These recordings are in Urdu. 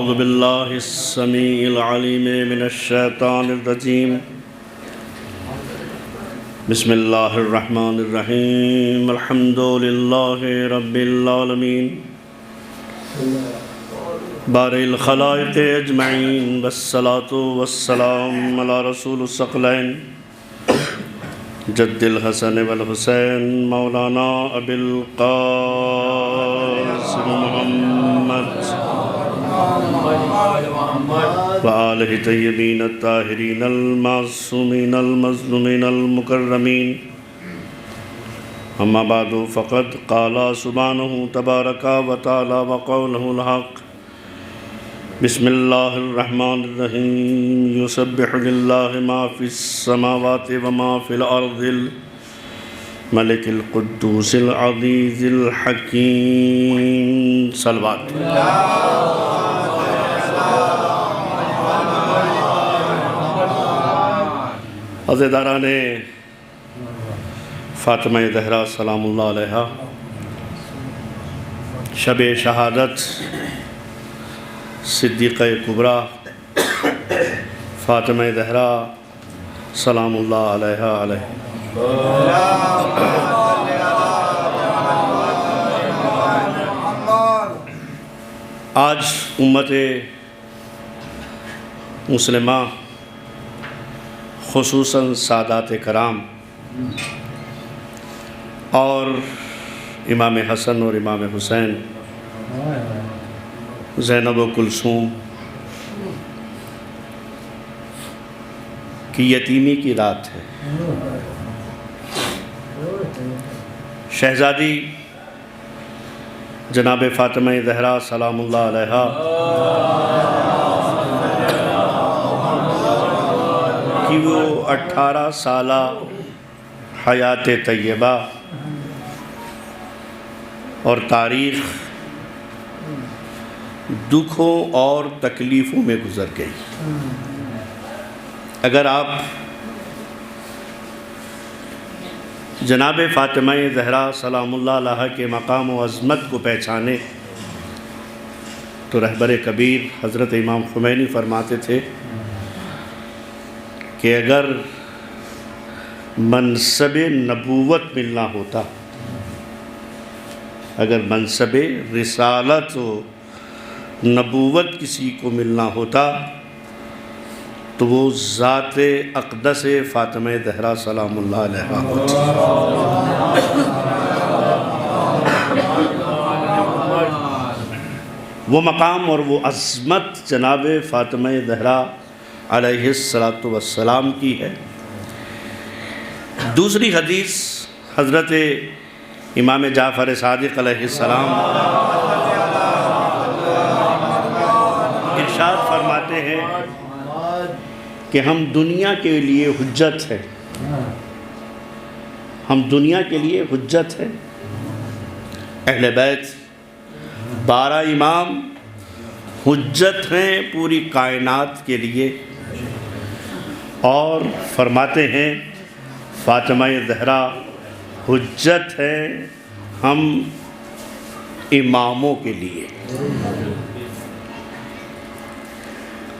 اعوذ باللہ السمیع العلیم من الشیطان الرجیم بسم اللہ الرحمن الرحیم الحمد للہ رب العالمین بارئ الخلائق اجمعین والصلاة والسلام علی رسول الثقلین جد الحسن والحسین مولانا ابی القاسم محمد وآلہ طیبین الطاہرین المعصومین المظلومین المکرمین اما بعد فقد قال سبحانہ تبارک و تعالی وقولہ الحق بسم اللہ الرحمن الرحیم یسبح للہ ما فی السماوات وما فی الارض الملک القدوس العزیز الحکیم صلوات عزیزداران فاطمہ زہرا سلام اللہ علیہا شب شہادت صدیقہ کبریٰ فاطمہ زہرا سلام اللہ علیہا آج امت مسلمہ خصوصاً سادات کرام اور امام حسن اور امام حسین زینب و کلثوم کی یتیمی کی رات ہے۔ شہزادی جناب فاطمہ زہرا سلام اللہ علیہا کی وہ 18 سالہ حیات طیبہ اور تاریخ دکھوں اور تکلیفوں میں گزر گئی۔ اگر آپ جناب فاطمہ زہرا سلام اللہ علیہا کے مقام و عظمت کو پہچانے تو رہبر کبیر حضرت امام خمینی فرماتے تھے کہ اگر منصب نبوت ملنا ہوتا، اگر منصب رسالت و نبوت کسی کو ملنا ہوتا تو وہ ذات اقدس فاطمہ زہرا سلام اللہ علیہا ہوتی۔ وہ مقام اور وہ عظمت جناب فاطمہ زہرا علیہ السلام کی ہے۔ دوسری حدیث حضرت امام جعفر صادق علیہ السلام ارشاد فرماتے ہیں کہ ہم دنیا کے لیے حجت ہیں، ہم دنیا کے لیے حجت ہیں۔ اہل بیت 12 امام حجت ہیں پوری کائنات کے لیے، اور فرماتے ہیں فاطمہ زہرا حجت ہے ہم اماموں کے لیے۔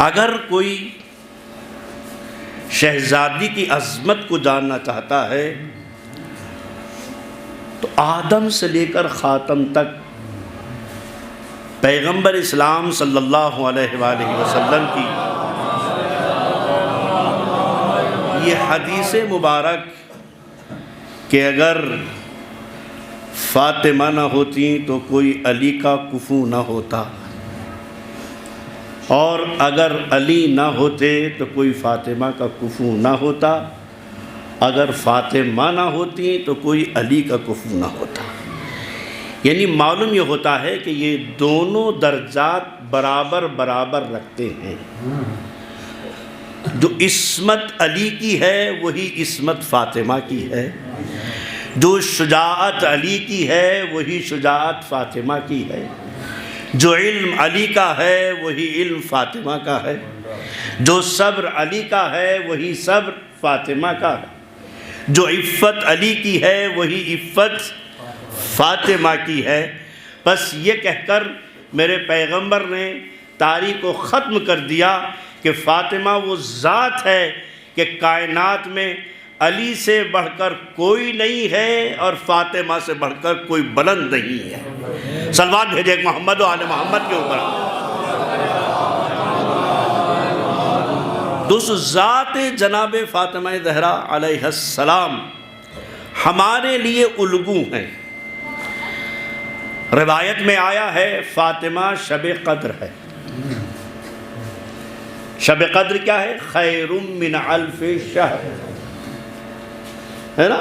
اگر کوئی شہزادی کی عظمت کو جاننا چاہتا ہے تو آدم سے لے کر خاتم تک پیغمبر اسلام صلی اللہ علیہ وآلہ وسلم کی یہ حدیث مبارک کہ اگر فاطمہ نہ ہوتی تو کوئی علی کا کفو نہ ہوتا، اور اگر علی نہ ہوتے تو کوئی فاطمہ کا کفو نہ ہوتا، اگر فاطمہ نہ ہوتی تو کوئی علی کا کفو نہ ہوتا۔ یعنی معلوم یہ ہوتا ہے کہ یہ دونوں درجات برابر برابر رکھتے ہیں۔ جو عصمت علی کی ہے وہی عصمت فاطمہ کی ہے، جو شجاعت علی کی ہے وہی شجاعت فاطمہ کی ہے، جو علم علی کا ہے وہی علم فاطمہ کا ہے، جو صبر علی کا ہے وہی صبر فاطمہ کا ہے، جو عفت علی کی ہے وہی عفت فاطمہ کی ہے۔ بس یہ کہہ کر میرے پیغمبر نے تاریخ کو ختم کر دیا کہ فاطمہ وہ ذات ہے کہ کائنات میں علی سے بڑھ کر کوئی نہیں ہے اور فاطمہ سے بڑھ کر کوئی بلند نہیں ہے۔ صلوات بھیجے محمد و آل محمد کے اوپر۔ دوست ذات جناب فاطمہ زہرا علیہ السلام ہمارے لیے الگو ہیں۔ روایت میں آیا ہے فاطمہ شب قدر ہے۔ شب قدر کیا ہے؟ خیر من الف شہر، ہے نا؟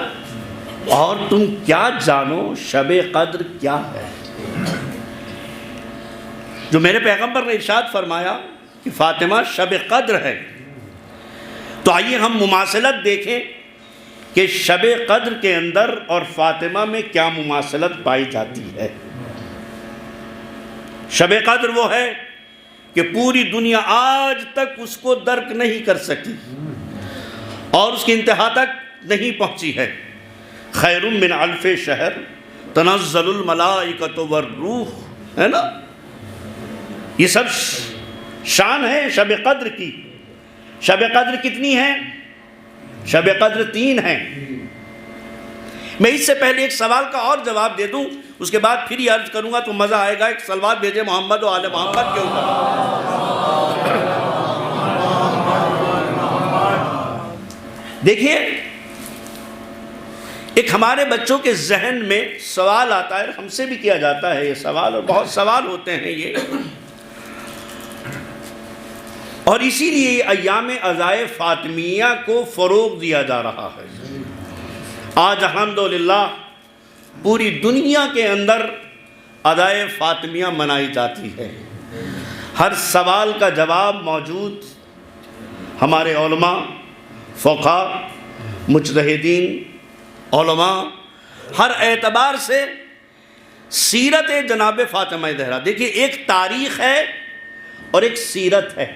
اور تم کیا جانو شب قدر کیا ہے؟ جو میرے پیغمبر نے ارشاد فرمایا کہ فاطمہ شب قدر ہے، تو آئیے ہم مماثلت دیکھیں کہ شب قدر کے اندر اور فاطمہ میں کیا مماثلت پائی جاتی ہے۔ شب قدر وہ ہے کہ پوری دنیا آج تک اس کو درک نہیں کر سکی اور اس کی انتہا تک نہیں پہنچی ہے۔ خیر من الف شہر تنزل الملائکۃ والروح، ہے نا؟ یہ سب شان ہے شب قدر کی۔ شب قدر کتنی ہے؟ شب قدر 3 ہیں۔ میں اس سے پہلے ایک سوال کا اور جواب دے دوں، اس کے بعد پھر یہ عرض کروں گا تو مزہ آئے گا۔ ایک صلوات بھیجے محمد و آل محمد کے اوپر۔ دیکھیے ایک ہمارے بچوں کے ذہن میں سوال آتا ہے، ہم سے بھی کیا جاتا ہے یہ سوال، اور بہت سوال ہوتے ہیں یہ، اور اسی لیے ایام عزائے فاطمیہ کو فروغ دیا جا رہا ہے۔ آج الحمدللہ پوری دنیا کے اندر عزائے فاطمیہ منائی جاتی ہے۔ ہر سوال کا جواب موجود، ہمارے علماء، فقہاء، مجتہدین، علماء ہر اعتبار سے سیرت جناب فاطمہ زہرا۔ دیکھیے ایک تاریخ ہے اور ایک سیرت ہے۔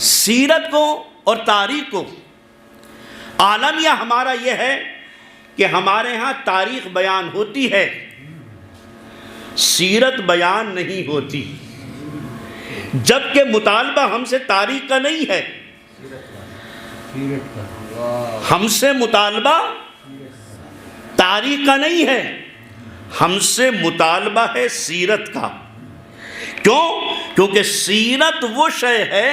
سیرت کو اور تاریخ کو عالمیہ ہمارا یہ ہے کہ ہمارے ہاں تاریخ بیان ہوتی ہے، سیرت بیان نہیں ہوتی، جبکہ مطالبہ ہم سے تاریخ کا نہیں ہے، ہم سے مطالبہ تاریخ کا نہیں ہے، ہم سے مطالبہ ہے سیرت کا۔ کیوں؟ کیونکہ سیرت وہ شے ہے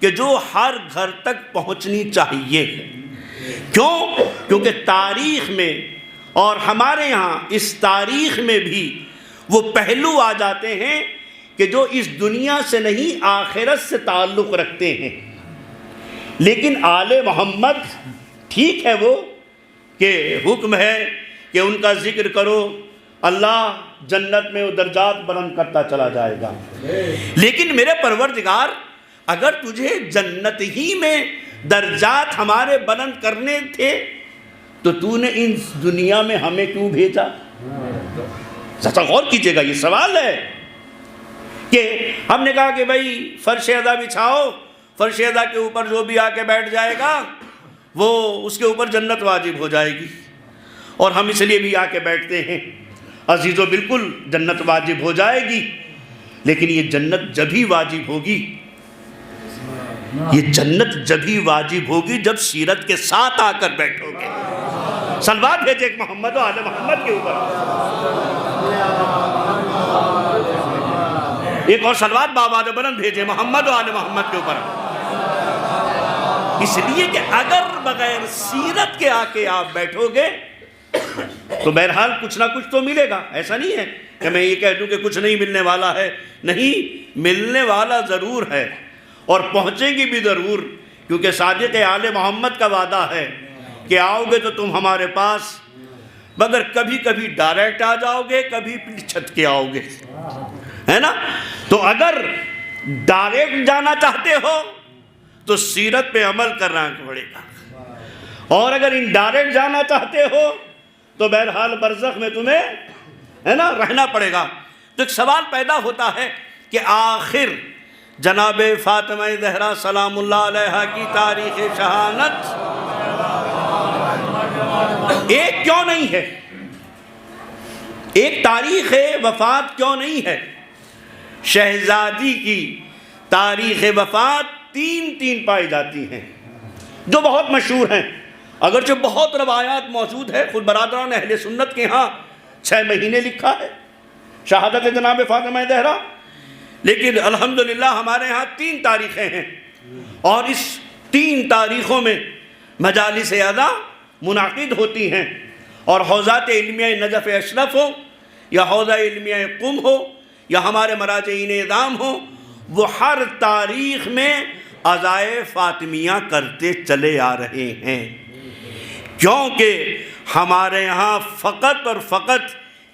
کہ جو ہر گھر تک پہنچنی چاہیے۔ کیوں؟ کیونکہ تاریخ میں اور ہمارے ہاں اس تاریخ میں بھی وہ پہلو آ جاتے ہیں کہ جو اس دنیا سے نہیں آخرت سے تعلق رکھتے ہیں۔ لیکن آل محمد ٹھیک ہے وہ کہ حکم ہے کہ ان کا ذکر کرو، اللہ جنت میں وہ درجات بلند کرتا چلا جائے گا۔ لیکن میرے پروردگار اگر تجھے جنت ہی میں درجات ہمارے بلند کرنے تھے تو تو نے ان دنیا میں ہمیں کیوں بھیجا؟ ذرا غور کیجئے گا، یہ سوال ہے کہ ہم نے کہا کہ بھائی فرش ادا بچھاؤ، فرش ادا کے اوپر جو بھی آ کے بیٹھ جائے گا وہ اس کے اوپر جنت واجب ہو جائے گی، اور ہم اس لیے بھی آ کے بیٹھتے ہیں۔ عزیزو بالکل جنت واجب ہو جائے گی، لیکن یہ جنت جبھی واجب ہوگی، یہ جنت جبھی واجب ہوگی جب سیرت کے ساتھ آ کر بیٹھو گے۔ صلوات بھیجے محمد و آل محمد کے اوپر۔ ایک اور صلوات بآواز بلند بھیجے محمد و آل محمد کے اوپر۔ اس لیے کہ اگر بغیر سیرت کے آ کے آپ بیٹھو گے تو بہرحال کچھ نہ کچھ تو ملے گا۔ ایسا نہیں ہے کہ میں یہ کہہ دوں کہ کچھ نہیں ملنے والا ہے، نہیں، ملنے والا ضرور ہے اور پہنچیں گی بھی ضرور، کیونکہ صادق آل محمد کا وعدہ ہے کہ آؤ گے تو تم ہمارے پاس، مگر کبھی کبھی ڈائریکٹ آ جاؤ گے، کبھی چھت کے آؤ گے، ہے نا؟ تو اگر ڈائریکٹ جانا چاہتے ہو تو سیرت پہ عمل کرنا پڑے گا، اور اگر انڈائریکٹ جانا چاہتے ہو تو بہرحال برزخ میں تمہیں، ہے نا، رہنا پڑے گا۔ تو ایک سوال پیدا ہوتا ہے کہ آخر جناب فاطمہ زہرا سلام اللہ علیہا کی تاریخ شہانت ایک کیوں نہیں ہے؟ ایک تاریخ وفات کیوں نہیں ہے؟ شہزادی کی تاریخ وفات تین پائی جاتی ہیں جو بہت مشہور ہیں، اگرچہ بہت روایات موجود ہے۔ خود برادران اہل سنت کے ہاں 6 مہینے لکھا ہے شہادت جناب فاطمہ زہرا، لیکن الحمدللہ ہمارے ہاں 3 تاریخیں ہیں، اور اس 3 تاریخوں میں مجالس اعضاء منعقد ہوتی ہیں، اور حوزات علمیہ نجف اشرف ہو یا حوزہ علمیہ قم ہو یا ہمارے مراجعین اعظام ہو، وہ ہر تاریخ میں عزائے فاطمیہ کرتے چلے آ رہے ہیں، کیونکہ ہمارے ہاں فقط اور فقط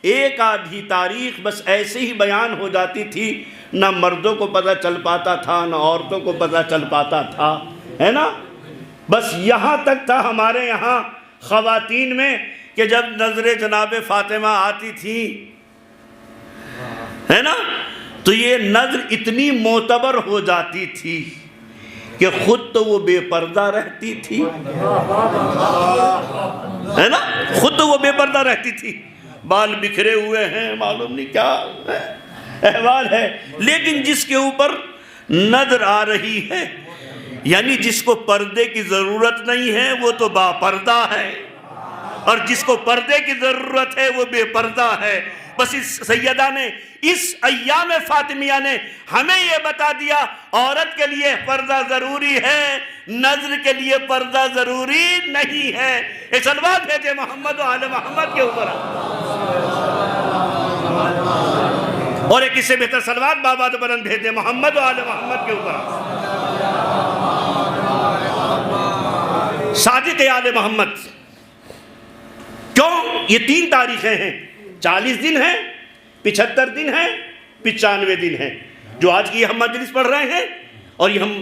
ایک آدھی تاریخ بس ایسے ہی بیان ہو جاتی تھی، نہ مردوں کو پتہ چل پاتا تھا نہ عورتوں کو پتہ چل پاتا تھا، ہے نا؟ بس یہاں تک تھا ہمارے یہاں خواتین میں کہ جب نظر جناب فاطمہ آتی تھی، ہے نا، تو یہ نظر اتنی معتبر ہو جاتی تھی کہ خود تو وہ بے پردہ رہتی تھی، ہے نا، خود تو وہ بے پردہ رہتی تھی، بال بکھرے ہوئے ہیں، معلوم نہیں کیا احوال ہے، لیکن جس کے اوپر نظر آ رہی ہے، یعنی جس کو پردے کی ضرورت نہیں ہے وہ تو با پردہ ہے، اور جس کو پردے کی ضرورت ہے وہ بے پردہ ہے۔ بس اس سیدہ نے، اس ایام فاطمیہ نے ہمیں یہ بتا دیا عورت کے لیے پردہ ضروری ہے، نظر کے لیے پردہ ضروری نہیں ہے۔ ایک صلوات بھیجے محمد و آل محمد کے اوپر، اور ایک اس سے بہتر صلوات بابا بلند بھیجے محمد و آل محمد کے اوپر۔ صادق آل محمد، کیوں؟ یہ 3 تاریخیں ہیں، 40 دن ہیں، 75 دن ہیں، 95 دن ہیں، جو آج کی ہم مجلس پڑھ رہے ہیں اور یہ ہم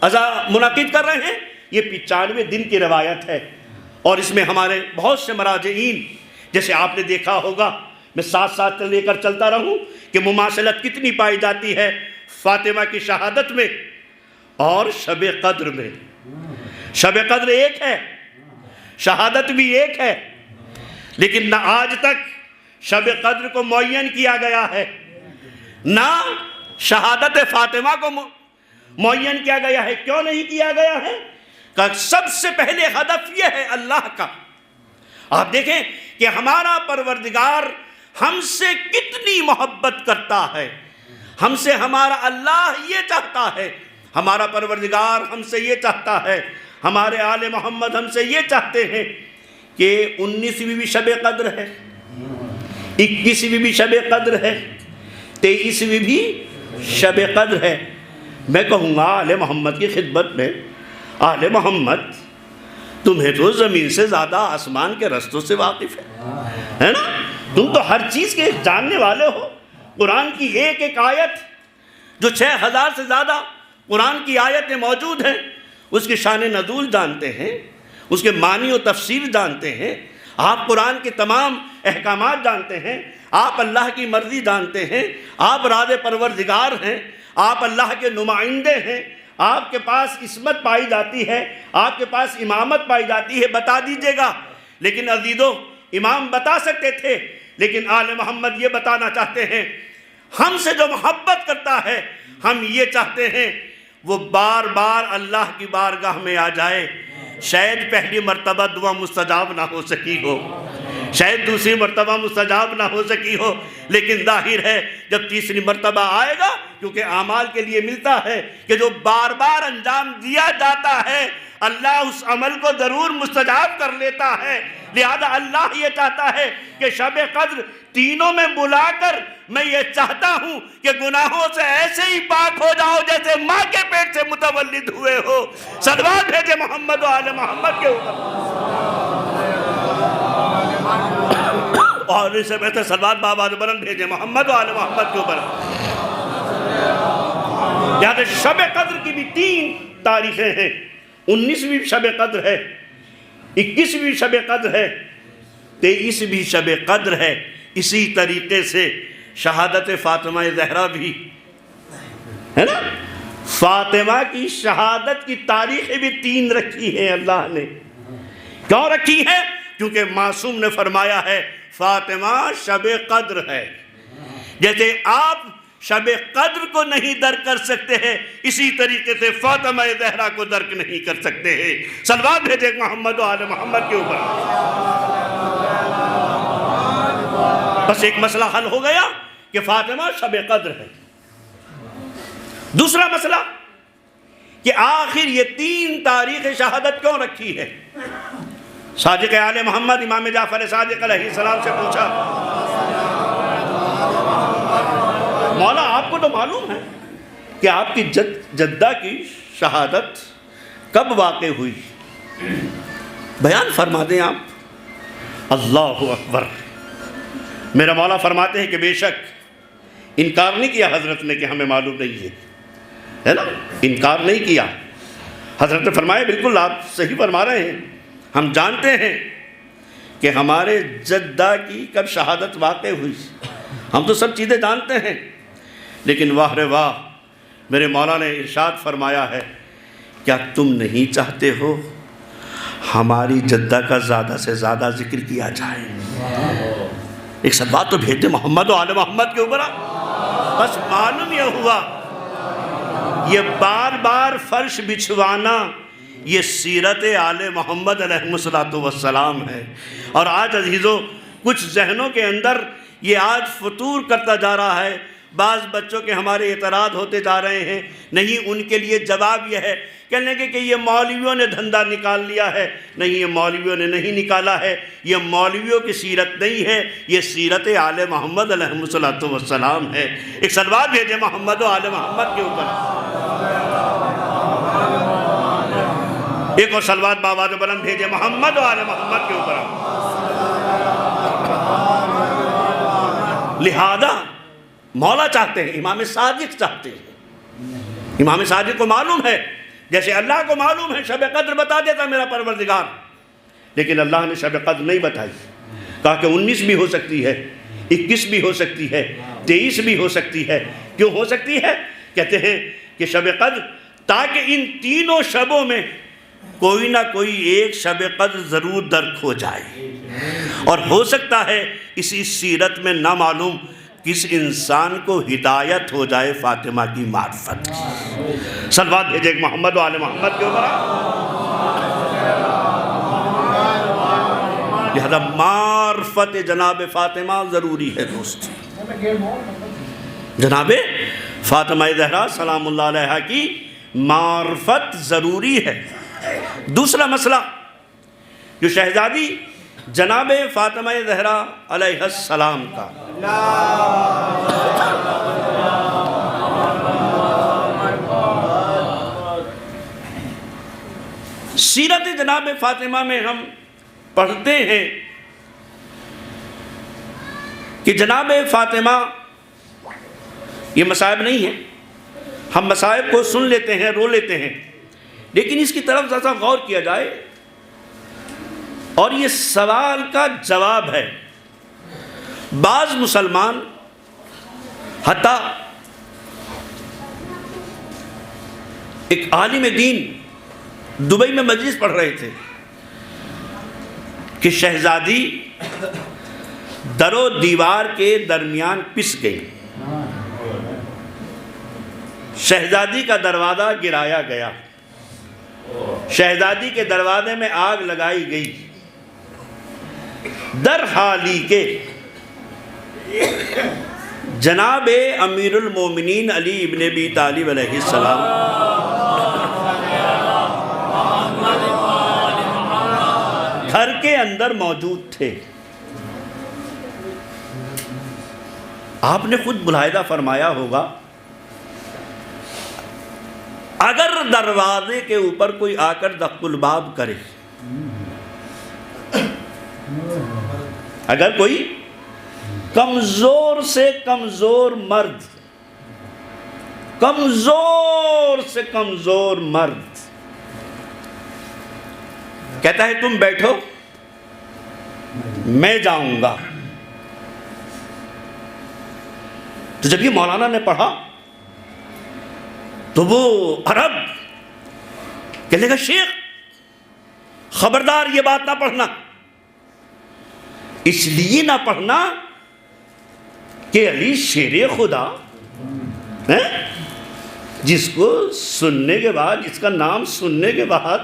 عزا منعقد کر رہے ہیں، یہ 95 دن کی روایت ہے، اور اس میں ہمارے بہت سے مراجعین، جیسے آپ نے دیکھا ہوگا، میں ساتھ لے کر چلتا رہوں کہ مماثلت کتنی پائی جاتی ہے فاطمہ کی شہادت میں اور شب قدر میں۔ شب قدر ایک ہے، شہادت بھی ایک ہے، لیکن نہ آج تک شب قدر کو معین کیا گیا ہے، نہ شہادت فاطمہ کو معین کیا گیا ہے۔ کیوں نہیں کیا گیا ہے؟ کہ سب سے پہلے ہدف یہ ہے اللہ کا۔ آپ دیکھیں کہ ہمارا پروردگار ہم سے کتنی محبت کرتا ہے، ہم سے ہمارا اللہ یہ چاہتا ہے، ہمارا پروردگار ہم سے یہ چاہتا ہے، ہمارے آل محمد ہم سے یہ چاہتے ہیں کہ 19ویں بھی شب قدر ہے، 21ویں بھی شب قدر ہے، 23ویں بھی شب قدر ہے۔ میں کہوں گا آل محمد کی خدمت میں، آل محمد تمہیں تو زمین سے زیادہ آسمان کے رستوں سے واقف ہے نا؟ تم تو ہر چیز کے جاننے والے ہو۔ قرآن کی ایک ایک آیت، جو 6000 سے زیادہ قرآن کی آیتیں موجود ہیں، اس کی شان نزول جانتے ہیں، اس کے معنی و تفسیر جانتے ہیں، آپ قرآن کے تمام احکامات جانتے ہیں، آپ اللہ کی مرضی جانتے ہیں، آپ راز پروردگار ہیں، آپ اللہ کے نمائندے ہیں، آپ کے پاس عصمت پائی جاتی ہے، آپ کے پاس امامت پائی جاتی ہے، بتا دیجئے گا۔ لیکن عزیزو، امام بتا سکتے تھے، لیکن آل محمد یہ بتانا چاہتے ہیں، ہم سے جو محبت کرتا ہے، ہم یہ چاہتے ہیں وہ بار بار اللہ کی بارگاہ میں آ جائے۔ شاید پہلی مرتبہ دعا مستجاب نہ ہو سکی ہو، شاید دوسری مرتبہ مستجاب نہ ہو سکی ہو، لیکن ظاہر ہے جب تیسری مرتبہ آئے گا، کیونکہ اعمال کے لیے ملتا ہے کہ جو بار بار انجام دیا جاتا ہے اللہ اس عمل کو ضرور مستجاب کر لیتا ہے۔ لہذا اللہ یہ چاہتا ہے کہ شب قدر تینوں میں بلا کر میں یہ چاہتا ہوں کہ گناہوں سے ایسے ہی پاک ہو جاؤ جیسے ماں کے پیٹ سے متولد ہوئے ہو۔ صلوات بھیجے محمد و آل محمد کے اوپر، اور اس سے بہتر صلوات بابا بلند بھیجے محمد و آل محمد کے اوپر۔ یہاں شب قدر کی بھی 3 تاریخیں ہیں، 19ویں شب قدر ہے، 21ویں شب قدر ہے، 23ویں شب قدر ہے۔ اسی طریقے سے شہادت فاطمہ زہرا بھی ہے نا، فاطمہ کی شہادت کی تاریخیں بھی 3 رکھی ہیں اللہ نے۔ کیوں رکھی ہیں؟ کیونکہ معصوم نے فرمایا ہے فاطمہ شب قدر ہے۔ جیسے آپ شب قدر کو نہیں درک کر سکتے ہیں، اسی طریقے سے فاطمہ زہرا کو درک نہیں کر سکتے ہیں۔ صلوات بھیجے محمد و آل محمد کے اوپر۔ بس ایک مسئلہ حل ہو گیا کہ فاطمہ شب قدر ہے۔ دوسرا مسئلہ کہ آخر یہ 3 تاریخ شہادت کیوں رکھی ہے؟ صادق آل محمد امام جعفر صادق علیہ السلام سے پوچھا، مولا آپ کو تو معلوم ہے کہ آپ کی جدہ کی شہادت کب واقع ہوئی، بیان فرما دیں آپ۔ اللہ اکبر۔ میرا مولا فرماتے ہیں کہ بے شک انکار نہیں کیا حضرت نے کہ ہمیں معلوم نہیں ہے نا، انکار نہیں کیا۔ حضرت نے فرمایا بالکل آپ صحیح فرما رہے ہیں، ہم جانتے ہیں کہ ہمارے جدہ کی کب شہادت واقع ہوئی، ہم تو سب چیزیں جانتے ہیں، لیکن واہ رے واہ، میرے مولا نے ارشاد فرمایا ہے کیا تم نہیں چاہتے ہو ہماری جدہ کا زیادہ سے زیادہ ذکر کیا جائے؟ ایک صلوات تو بھیجتے محمد و آل محمد کے اوپر۔ بس معلوم یہ ہوا یہ بار بار فرش بچھوانا یہ سیرت آل محمد علیہ السلام ہے۔ اور آج عزیزو کچھ ذہنوں کے اندر یہ آج فطور کرتا جا رہا ہے، بعض بچوں کے ہمارے اعتراض ہوتے جا رہے ہیں، نہیں ان کے لیے جواب یہ ہے کہنے کے کہ یہ مولویوں نے دھندا نکال لیا ہے۔ نہیں، یہ مولویوں نے نہیں نکالا ہے، یہ مولویوں کی سیرت نہیں ہے، یہ سیرت آل محمد علیہ السلام ہے۔ ایک صلوات بھیجے محمد و آل محمد کے اوپر۔ ایک اور صلوات بآواز بلند بھیجے محمد و آل محمد کے اوپر۔ لہذا مولا چاہتے ہیں، امام صادق چاہتے ہیں، امام صادق کو معلوم ہے، جیسے اللہ کو معلوم ہے شب قدر بتا دیتا میرا پروردگار، لیکن اللہ نے شب قدر نہیں بتائی، کہا کہ 19 بھی ہو سکتی ہے، 21 بھی ہو سکتی ہے، 23 بھی ہو سکتی ہے۔ کیوں ہو سکتی ہے؟ کہتے ہیں کہ شب قدر تاکہ ان تینوں شبوں میں کوئی نہ کوئی ایک شب قدر ضرور درک ہو جائے، اور ہو سکتا ہے اسی سیرت میں نامعلوم کس انسان کو ہدایت ہو جائے فاطمہ کی معرفت کی۔ صلوات بھیجے محمد و آل محمد کے اوپر۔ لہذا معرفت جناب فاطمہ ضروری ہے دوست، جناب فاطمہ زہرا سلام اللہ علیہا کی معرفت ضروری ہے۔ دوسرا مسئلہ جو شہزادی جناب فاطمہ زہرا علیہ السلام کا سیرت جناب فاطمہ میں ہم پڑھتے ہیں کہ جناب فاطمہ، یہ مصائب نہیں ہے، ہم مصائب کو سن لیتے ہیں، رو لیتے ہیں، لیکن اس کی طرف ذرا غور کیا جائے اور یہ سوال کا جواب ہے۔ بعض مسلمان حتیٰ ایک عالم دین دبئی میں مجلس پڑھ رہے تھے کہ شہزادی در و دیوار کے درمیان پس گئی، شہزادی کا دروازہ گرایا گیا، شہزادی کے دروازے میں آگ لگائی گئی، در حالی کے جناب امیر المومنین علی ابن ابی طالب علیہ السلام گھر کے اندر موجود تھے۔ آپ نے خود ملاحظہ فرمایا ہوگا، اگر دروازے کے اوپر کوئی آ کر دق الباب کرے، اگر کوئی کمزور سے کمزور مرد، کمزور سے کمزور مرد کہتا ہے تم بیٹھو میں جاؤں گا، تو جب یہ مولانا نے پڑھا تو وہ عرب کہنے لگا شیخ خبردار یہ بات نہ پڑھنا، اس لیے نہ پڑھنا کہ علی شیر خدا جس کو سننے کے بعد، جس کا نام سننے کے بعد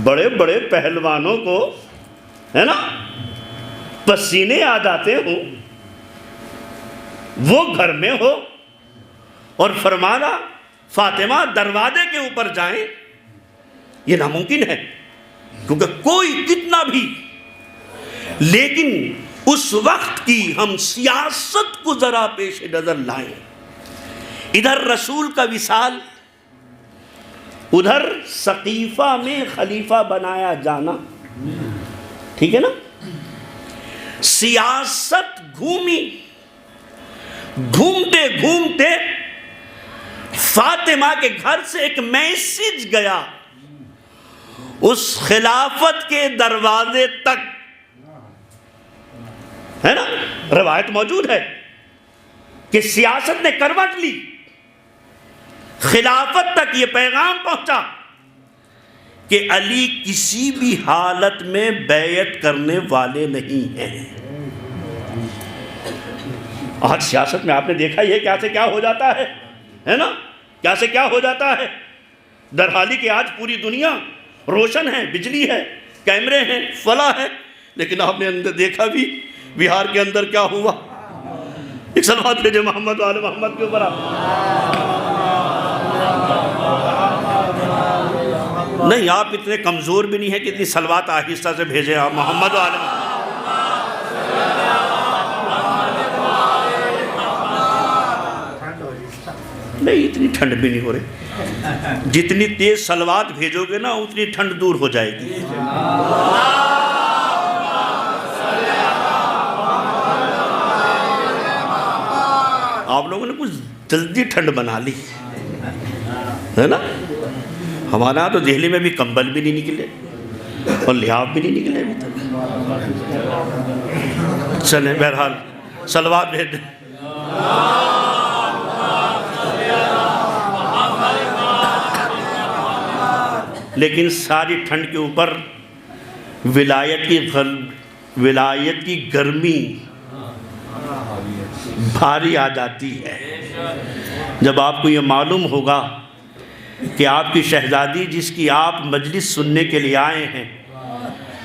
بڑے بڑے پہلوانوں کو ہے نا پسینے آ جاتے ہوں، وہ گھر میں ہو اور فرمانا فاطمہ دروازے کے اوپر جائیں، یہ ناممکن ہے، کیونکہ کوئی کتنا بھی، لیکن اس وقت کی ہم سیاست کو ذرا پیش نظر لائیں، ادھر رسول کا وصال، ادھر سقیفہ میں خلیفہ بنایا جانا، ٹھیک ہے نا، سیاست گھومی، گھومتے گھومتے فاطمہ کے گھر سے ایک میسج گیا اس خلافت کے دروازے تک، ہے نا، روایت موجود ہے کہ سیاست نے کروٹ لی، خلافت تک یہ پیغام پہنچا کہ علی کسی بھی حالت میں بیعت کرنے والے نہیں ہیں۔ آج سیاست میں آپ نے دیکھا یہ کیا سے کیا ہو جاتا ہے نا، کیا سے کیا ہو جاتا ہے، درحالی کہ آج پوری دنیا روشن ہے، بجلی ہے، کیمرے ہیں، فلاں ہے، لیکن آپ نے اندر دیکھا بھی بہار کے اندر کیا ہوا۔ ایک صلوات بھیجے محمد و آل محمد کے اوپر نہیں، آپ اتنے کمزور بھی نہیں ہیں کہ اتنی صلوات آہستہ سے بھیجیں، آپ محمد و آل محمد۔ نہیں، اتنی ٹھنڈ بھی نہیں ہو رہی، جتنی تیز صلوات بھیجو گے نا اتنی ٹھنڈ دور ہو جائے گی۔ آپ لوگوں نے کچھ جلدی ٹھنڈ بنا لی ہے نا، ہمارے یہاں تو دہلی میں بھی کمبل بھی نہیں نکلے اور لحاف بھی نہیں نکلے ابھی تک۔ چلیں بہرحال صلوات بھیج دیں۔ لیکن ساری ٹھنڈ کے اوپر ولایت کی گرمی بھاری آ جاتی ہے، جب آپ کو یہ معلوم ہوگا کہ آپ کی شہزادی جس کی آپ مجلس سننے کے لیے آئے ہیں،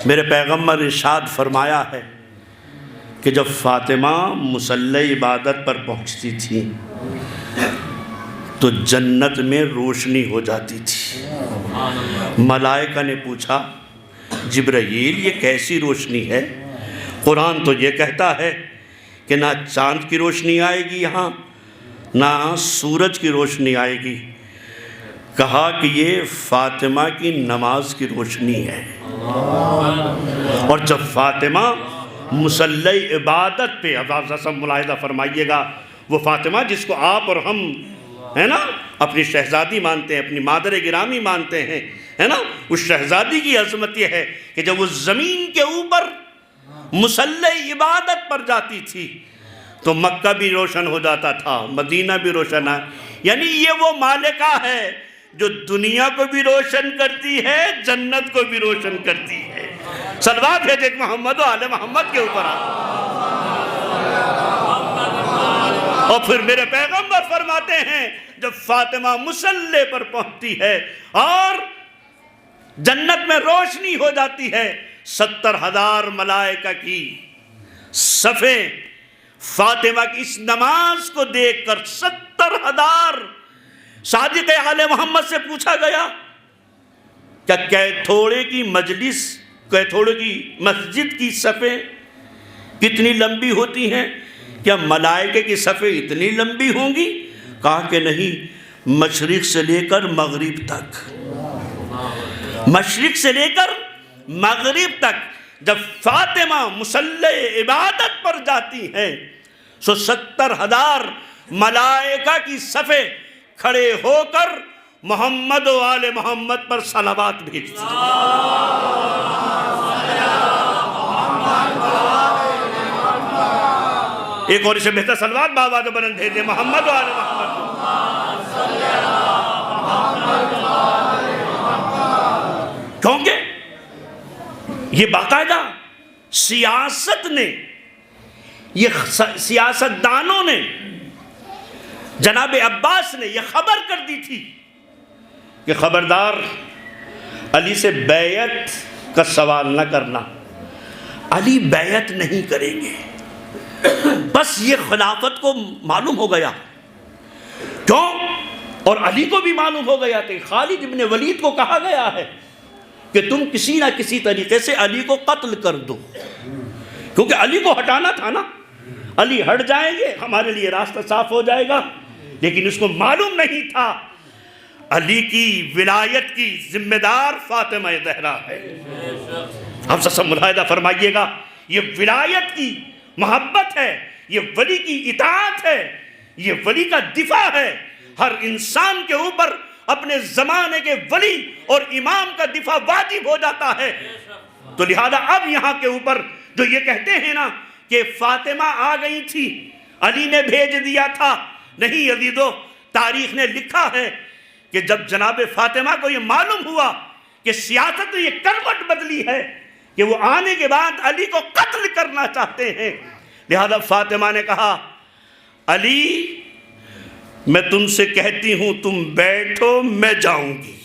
میرے پیغمبر ارشاد فرمایا ہے کہ جب فاطمہ مصلی عبادت پر پہنچتی تھی تو جنت میں روشنی ہو جاتی تھی۔ ملائکہ نے پوچھا جبرائیل یہ کیسی روشنی ہے؟ قرآن تو یہ کہتا ہے کہ نہ چاند کی روشنی آئے گی یہاں، نہ سورج کی روشنی آئے گی۔ کہا کہ یہ فاطمہ کی نماز کی روشنی ہے۔ اور جب فاطمہ مصلی عبادت پہ، اب آپ سب ملاحظہ فرمائیے گا، وہ فاطمہ جس کو آپ اور ہم ہے نا اپنی شہزادی مانتے ہیں، اپنی مادر گرامی مانتے ہیں، ہے نا، اس شہزادی کی عظمت یہ ہے کہ جب وہ زمین کے اوپر مصلی عبادت پر جاتی تھی تو مکہ بھی روشن ہو جاتا تھا، مدینہ بھی روشن ہے۔ یعنی یہ وہ مالکہ ہے جو دنیا کو بھی روشن کرتی ہے، جنت کو بھی روشن کرتی ہے۔ صلوات بھیجے محمد و آل محمد کے اوپر۔ اور پھر میرے پیغمبر فرماتے ہیں جب فاطمہ مصلی پر پہنچتی ہے اور جنت میں روشنی ہو جاتی ہے، 70,000 ملائکہ کی صفیں فاطمہ کی اس نماز کو دیکھ کر 70,000 صادق آل محمد سے پوچھا گیا کیا کیتھوڑے کی مجلس، کیتھوڑے کی مسجد کی صفیں کتنی لمبی ہوتی ہیں؟ کیا ملائکہ کی صفیں اتنی لمبی ہوں گی؟ کہا کہ نہیں، مشرق سے لے کر مغرب تک، مشرق سے لے کر مغرب تک جب فاطمہ مصلی عبادت پر جاتی ہیں سو 70,000 ملائکہ کی صفیں کھڑے ہو کر محمد و آل محمد پر صلوات بھیجتی ہیں۔ ایک اور اسے بہتر صلوات بابا جو بلند بھیجے محمد و آل محمد۔ کیونکہ یہ باقاعدہ سیاست نے، یہ سیاستدانوں نے جناب عباس نے یہ خبر کر دی تھی کہ خبردار علی سے بیعت کا سوال نہ کرنا، علی بیعت نہیں کریں گے۔ بس یہ خلافت کو معلوم ہو گیا، کیوں؟ اور علی کو بھی معلوم ہو گیا کہ خالد ابن ولید کو کہا گیا ہے کہ تم کسی نہ کسی طریقے سے علی کو قتل کر دو، کیونکہ علی کو ہٹانا تھا نا، علی ہٹ جائیں گے ہمارے لیے راستہ صاف ہو جائے گا۔ لیکن اس کو معلوم نہیں تھا علی کی ولایت کی ذمہ دار فاطمہ زہرا ہے۔ آپ سب ملاحظہ فرمائیے گا، یہ ولایت کی محبت ہے، یہ ولی کی اطاعت ہے، یہ ولی کا دفاع ہے۔ ہر انسان کے اوپر اپنے زمانے کے ولی اور امام کا دفاع واجب ہو جاتا ہے۔ تو لہذا اب یہاں کے اوپر جو یہ کہتے ہیں نا کہ فاطمہ آ گئی تھی، علی نے بھیج دیا تھا، نہیں عزیزو، تاریخ نے لکھا ہے کہ جب جناب فاطمہ کو یہ معلوم ہوا کہ سیاست نے یہ کروٹ بدلی ہے کہ وہ آنے کے بعد علی کو قتل کرنا چاہتے ہیں، لہذا فاطمہ نے کہا علی میں تم سے کہتی ہوں تم بیٹھو، میں جاؤں گی۔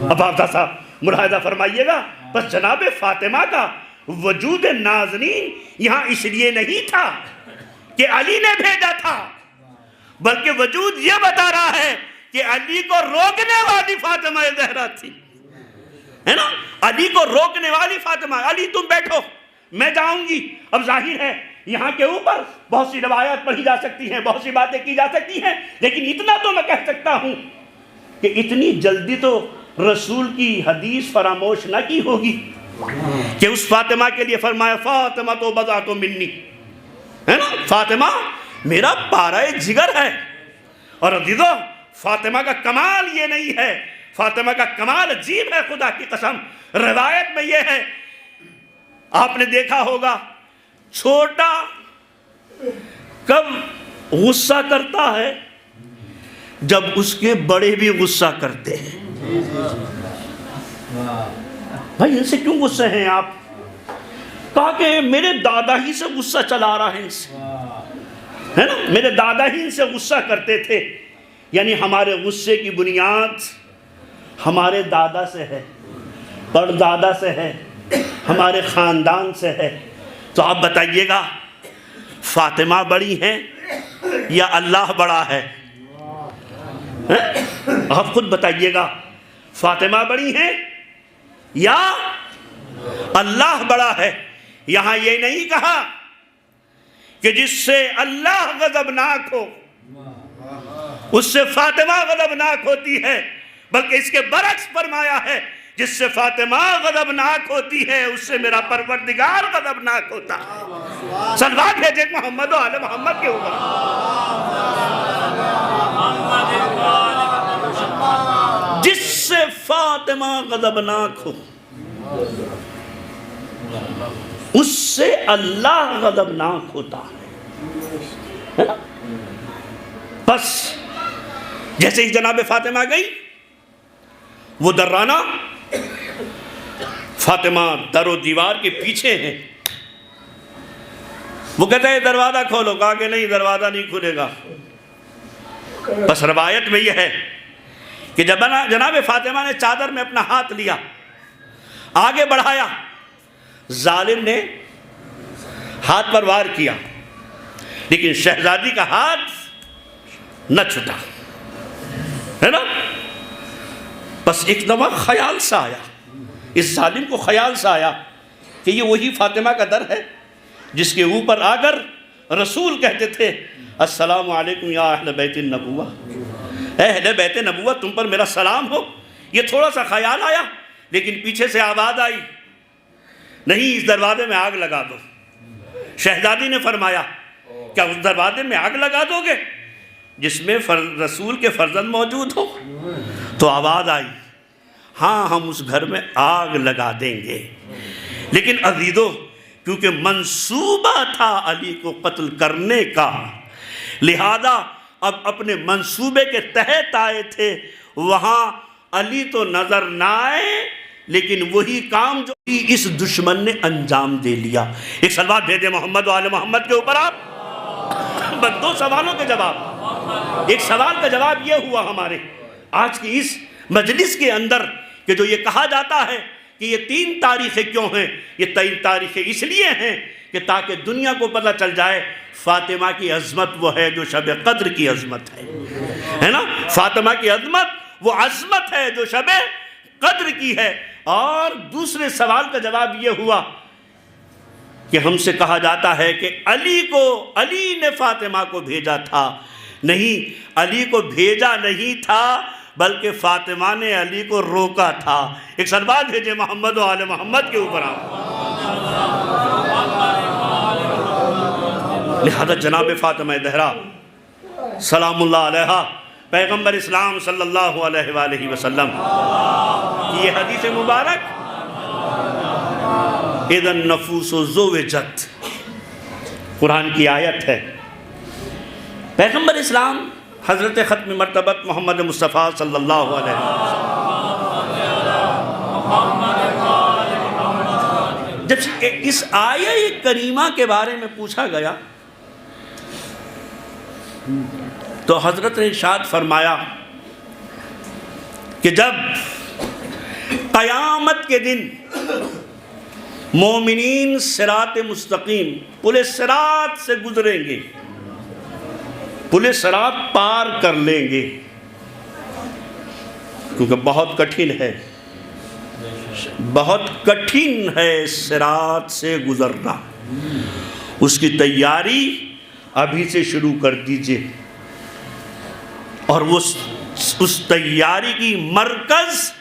اب آپ صاحب ملاحظہ فرمائیے گا، بس جناب فاطمہ کا وجود ناظرین یہاں اس لیے نہیں تھا کہ علی نے بھیجا تھا، بلکہ وجود یہ بتا رہا ہے کہ علی کو روکنے والی فاطمہ زہرا تھی، ہے نا؟ علی کو روکنے والی فاطمہ، علی تم بیٹھو میں جاؤں گی۔ اب ظاہر ہے یہاں کے اوپر بہت سی روایات پڑھی جا سکتی ہیں، بہت سی باتیں کی جا سکتی ہیں، لیکن اتنا تو میں کہہ سکتا ہوں کہ اتنی جلدی تو رسول کی حدیث فراموش نہ کی ہوگی کہ اس فاطمہ کے لیے فرمایا فاطمہ تو بضعۃ منی، ہے نا؟ فاطمہ میرا پارہ جگر ہے۔ اور عزیزو، فاطمہ کا کمال یہ نہیں ہے، فاطمہ کا کمال عجیب ہے، خدا کی قسم۔ روایت میں یہ ہے، آپ نے دیکھا ہوگا چھوٹا کب غصہ کرتا ہے؟ جب اس کے بڑے بھی غصہ کرتے ہیں۔ بھائی ان سے کیوں غصے ہیں آپ؟ کہا کہ میرے دادا ہی سے غصہ چلا رہا ہے ان سے، ہے نا؟ میرے دادا ہی ان سے غصہ کرتے تھے، یعنی ہمارے غصے کی بنیاد ہمارے دادا سے ہے، پردادا سے ہے، ہمارے خاندان سے ہے۔ تو آپ بتائیے گا فاطمہ بڑی ہیں یا اللہ بڑا ہے؟ آپ خود بتائیے گا، فاطمہ بڑی ہیں یا اللہ بڑا ہے؟ یہاں یہ نہیں کہا کہ جس سے اللہ غضبناک ہو اس سے فاطمہ غضبناک ہوتی ہے، بلکہ اس کے برعکس فرمایا ہے جس سے فاطمہ غضبناک ہوتی ہے اس سے میرا پروردگار غضبناک ہوتا ہے۔ صلوات بھیجیں محمد و آل محمد کے اوپر۔ جس سے فاطمہ غضبناک ہو اس سے اللہ غضبناک ہوتا ہے نا؟ بس جیسے ہی جناب فاطمہ گئی، وہ درانہ فاطمہ در و دیوار کے پیچھے ہیں، وہ کہتا ہے دروازہ کھولو، کہا کہ نہیں دروازہ نہیں کھلے گا۔ بس روایت میں یہ ہے کہ جب جناب فاطمہ نے چادر میں اپنا ہاتھ لیا، آگے بڑھایا، ظالم نے ہاتھ پر وار کیا، لیکن شہزادی کا ہاتھ نہ چھٹا، ہے نا؟ بس ایک دفعہ خیال سا آیا، اس ظالم کو خیال سا آیا کہ یہ وہی فاطمہ کا در ہے جس کے اوپر آ کر رسول کہتے تھے السلام علیکم یا اہل بیت النبوہ، اے اہل بیت نبوت تم پر میرا سلام ہو۔ یہ تھوڑا سا خیال آیا، لیکن پیچھے سے آواز آئی نہیں اس دروازے میں آگ لگا دو۔ شہزادی نے فرمایا کیا اس دروازے میں آگ لگا دو گے جس میں رسول کے فرزند موجود ہو؟ تو آواز آئی ہاں ہم اس گھر میں آگ لگا دیں گے۔ لیکن عزیزو، کیونکہ منصوبہ تھا علی کو قتل کرنے کا، لہذا اب اپنے منصوبے کے تحت آئے تھے، وہاں علی تو نظر نہ آئے، لیکن وہی کام جو اس دشمن نے انجام دے لیا۔ ایک صلوات بھیجے محمد و آل محمد کے اوپر آپ، بس 2 سوالوں کے جواب۔ ایک سوال کا جواب یہ ہوا ہمارے آج کی اس مجلس کے اندر کہ جو یہ کہا جاتا ہے کہ یہ 3 تاریخیں کیوں ہیں؟ یہ 3 تاریخیں اس لیے ہیں کہ تاکہ دنیا کو پتہ چل جائے فاطمہ کی عظمت وہ ہے جو شب قدر کی عظمت ہے نا؟ فاطمہ کی عظمت وہ عظمت ہے جو شب قدر کی ہے۔ اور دوسرے سوال کا جواب یہ ہوا کہ ہم سے کہا جاتا ہے کہ علی نے فاطمہ کو بھیجا تھا۔ نہیں، علی کو بھیجا نہیں تھا بلکہ فاطمہ نے علی کو روکا تھا۔ ایک سلوات بھیجے محمد و آل محمد کے اوپر آپ۔ لہذا جناب فاطمہ زہرا سلام اللہ علیہا پیغمبر اسلام صلی اللہ علیہ وآلہ وسلم کی یہ حدیث مبارک اِذَا النَّفُوسُ زُوِّجَتْ قرآن کی آیت ہے۔ پیغمبر اسلام حضرت ختم مرتبت محمد مصطفیٰ صلی اللہ علیہ وسلم جب اس آیہ کریمہ کے بارے میں پوچھا گیا تو حضرت نے ارشاد فرمایا کہ جب قیامت کے دن مومنین صراط مستقیم پل صراط سے گزریں گے، پل صراط پار کر لیں گے، کیونکہ بہت کٹھن ہے، بہت کٹھن ہے صراط سے گزرنا۔ اس کی تیاری ابھی سے شروع کر دیجئے، اور اس تیاری کی مرکز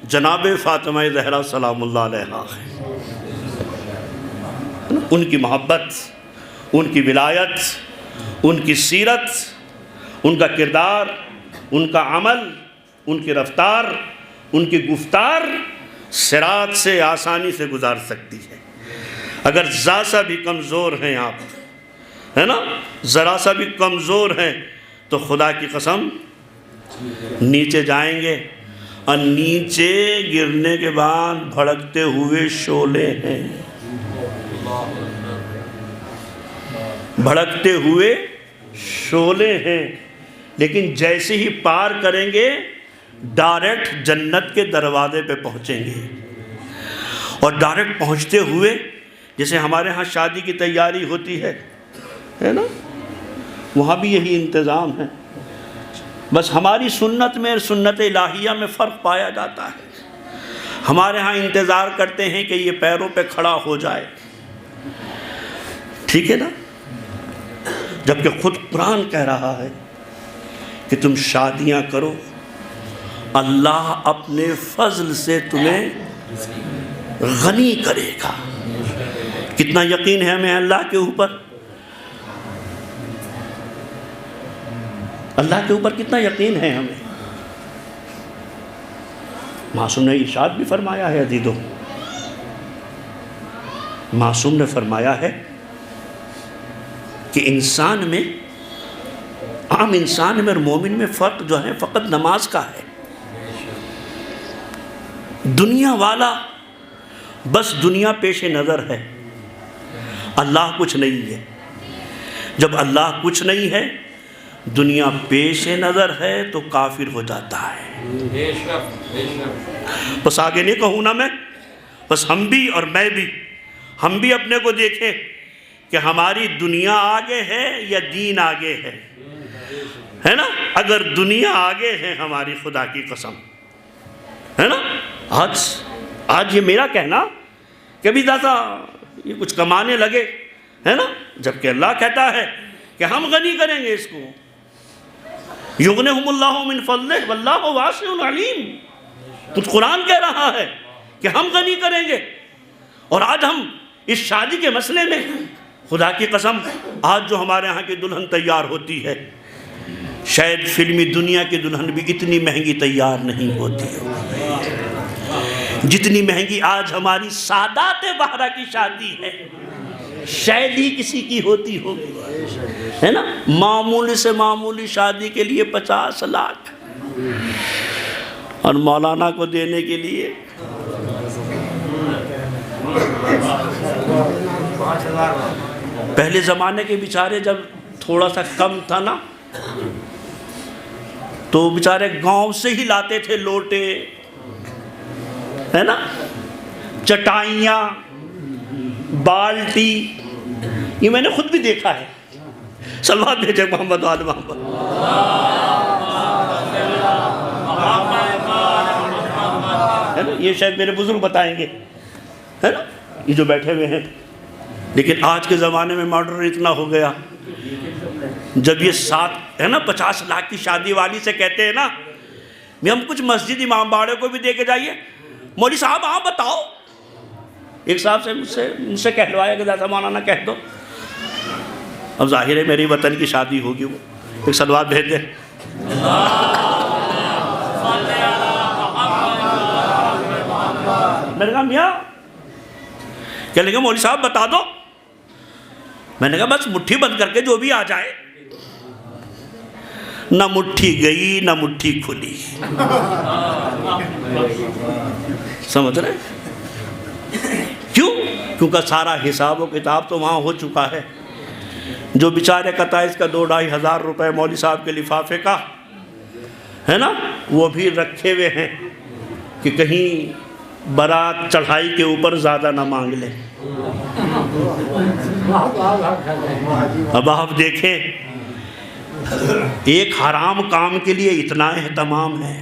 جناب فاطمہ زہرا سلام اللہ علیہا ہے۔ ان کی محبت، ان کی ولایت، ان کی سیرت، ان کا کردار، ان کا عمل، ان کی رفتار، ان کی گفتار صراط سے آسانی سے گزار سکتی ہے۔ اگر ذرا سا بھی کمزور ہیں آپ، ہے نا، ذرا سا بھی کمزور ہیں تو خدا کی قسم نیچے جائیں گے، اور نیچے گرنے کے بعد بھڑکتے ہوئے شعلے ہیں، بھڑکتے ہوئے شعلے ہیں، لیکن جیسے ہی پار کریں گے ڈائریکٹ جنت کے دروازے پہ پہنچیں گے۔ اور ڈائریکٹ پہنچتے ہوئے جیسے ہمارے ہاں شادی کی تیاری ہوتی ہے نا، وہاں بھی یہی انتظام ہے، بس ہماری سنت میں سنت الہیہ میں فرق پایا جاتا ہے۔ ہمارے ہاں انتظار کرتے ہیں کہ یہ پیروں پہ کھڑا ہو جائے، ٹھیک ہے نا، جبکہ خود قرآن کہہ رہا ہے کہ تم شادیاں کرو، اللہ اپنے فضل سے تمہیں غنی کرے گا۔ کتنا یقین ہے ہمیں اللہ کے اوپر، اللہ کے اوپر کتنا یقین ہے ہمیں۔ معصوم نے ارشاد بھی فرمایا ہے عزیزو، معصوم نے فرمایا ہے کہ انسان میں، عام انسان میں اور مومن میں فرق جو ہے فقط نماز کا ہے۔ دنیا والا بس دنیا پیش نظر ہے، اللہ کچھ نہیں ہے۔ جب اللہ کچھ نہیں ہے، دنیا پیش نظر ہے تو کافر ہو جاتا ہے۔ بس آگے نہیں کہوں نا میں، بس ہم بھی اور میں بھی، ہم بھی اپنے کو دیکھیں کہ ہماری دنیا آگے ہے یا دین آگے ہے نا۔ اگر دنیا آگے ہے ہماری، خدا کی قسم ہے نا، آج یہ میرا کہنا کہ ابھی زیادہ یہ کچھ کمانے لگے ہے نا، جبکہ اللہ کہتا ہے کہ ہم غنی کریں گے اس کو، یغنیہم اللہ من فضلہ واللہ واسع علیم۔ کچھ قرآن کہہ رہا ہے کہ ہم غنی کریں گے، اور آج ہم اس شادی کے مسئلے میں خدا کی قسم، آج جو ہمارے ہاں کی دلہن تیار ہوتی ہے، شاید فلمی دنیا کی دلہن بھی اتنی مہنگی تیار نہیں ہوتی ہے جتنی مہنگی آج ہماری سادات بہرہ کی شادی ہے، شاید ہی کسی کی ہوتی ہوگی، ہے نا۔ معمولی سے معمولی شادی کے لیے 50 لاکھ، اور مولانا کو دینے کے لیے 5,000۔ پہلے زمانے کے بیچارے جب تھوڑا سا کم تھا نا تو بیچارے گاؤں سے ہی لاتے تھے لوٹے، ہے نا، چٹائیاں، بالٹی، یہ میں نے خود بھی دیکھا ہے۔ صلوات بھیجے محمد و آل محمد۔ ہے نا، یہ شاید میرے بزرگ بتائیں گے، ہے نا، یہ جو بیٹھے ہوئے ہیں۔ لیکن آج کے زمانے میں ماڈرن اتنا ہو گیا، جب یہ 50 لاکھ کی شادی والی سے کہتے ہیں نا، ہم کچھ مسجد امام باڑے کو بھی دے کے جائیے، مولوی صاحب آپ بتاؤ، ایک صاحب سے مجھ سے کہلوایا کہ دادا مولانا کہہ دو، اب ظاہر ہے میری وطن کی شادی ہوگی، وہ ایک صلوات بھیج دے۔ میں نے کہا میاں، کہنے لگے مولوی صاحب بتا دو۔ میں نے کہا بس مٹھی بند کر کے جو بھی آ جائے۔ نہ مٹھی گئی نہ مٹھی کھلی، سمجھ رہے؟ کیوں؟ کیونکہ سارا حساب و کتاب تو وہاں ہو چکا ہے۔ جو بیچارے قطائز کا 2-2.5 روپے مولوی صاحب کے لفافے کا ہے نا، وہ بھی رکھے ہوئے ہیں کہ کہیں بارات چڑھائی کے اوپر زیادہ نہ مانگ لے۔ اب آپ دیکھیں، ایک حرام کام کے لیے اتنا اہتمام ہے،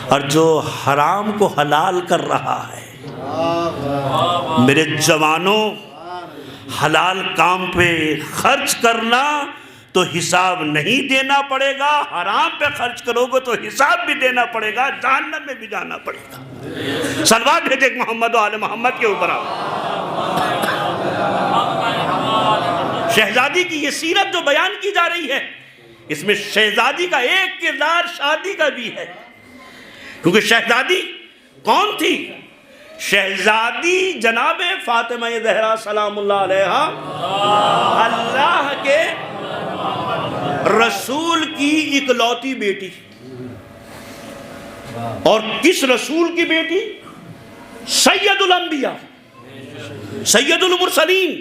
اور جو حرام کو حلال کر رہا ہے۔ میرے جوانوں، حلال کام پہ خرچ کرنا تو حساب نہیں دینا پڑے گا، حرام پہ خرچ کرو گے تو حساب بھی دینا پڑے گا، جہنم میں بھی جانا پڑے گا۔ صلوات بھیجے محمد و آل محمد کے اوپر۔ شہزادی کی یہ سیرت جو بیان کی جا رہی ہے، اس میں شہزادی کا ایک کردار شادی کا بھی ہے، کیونکہ شہزادی کون تھی؟ شہزادی جناب فاطمہ زہرا سلام اللہ علیہا، اللہ کے رسول کی اکلوتی بیٹی۔ اور کس رسول کی بیٹی؟ سید الانبیاء، سید المرسلین،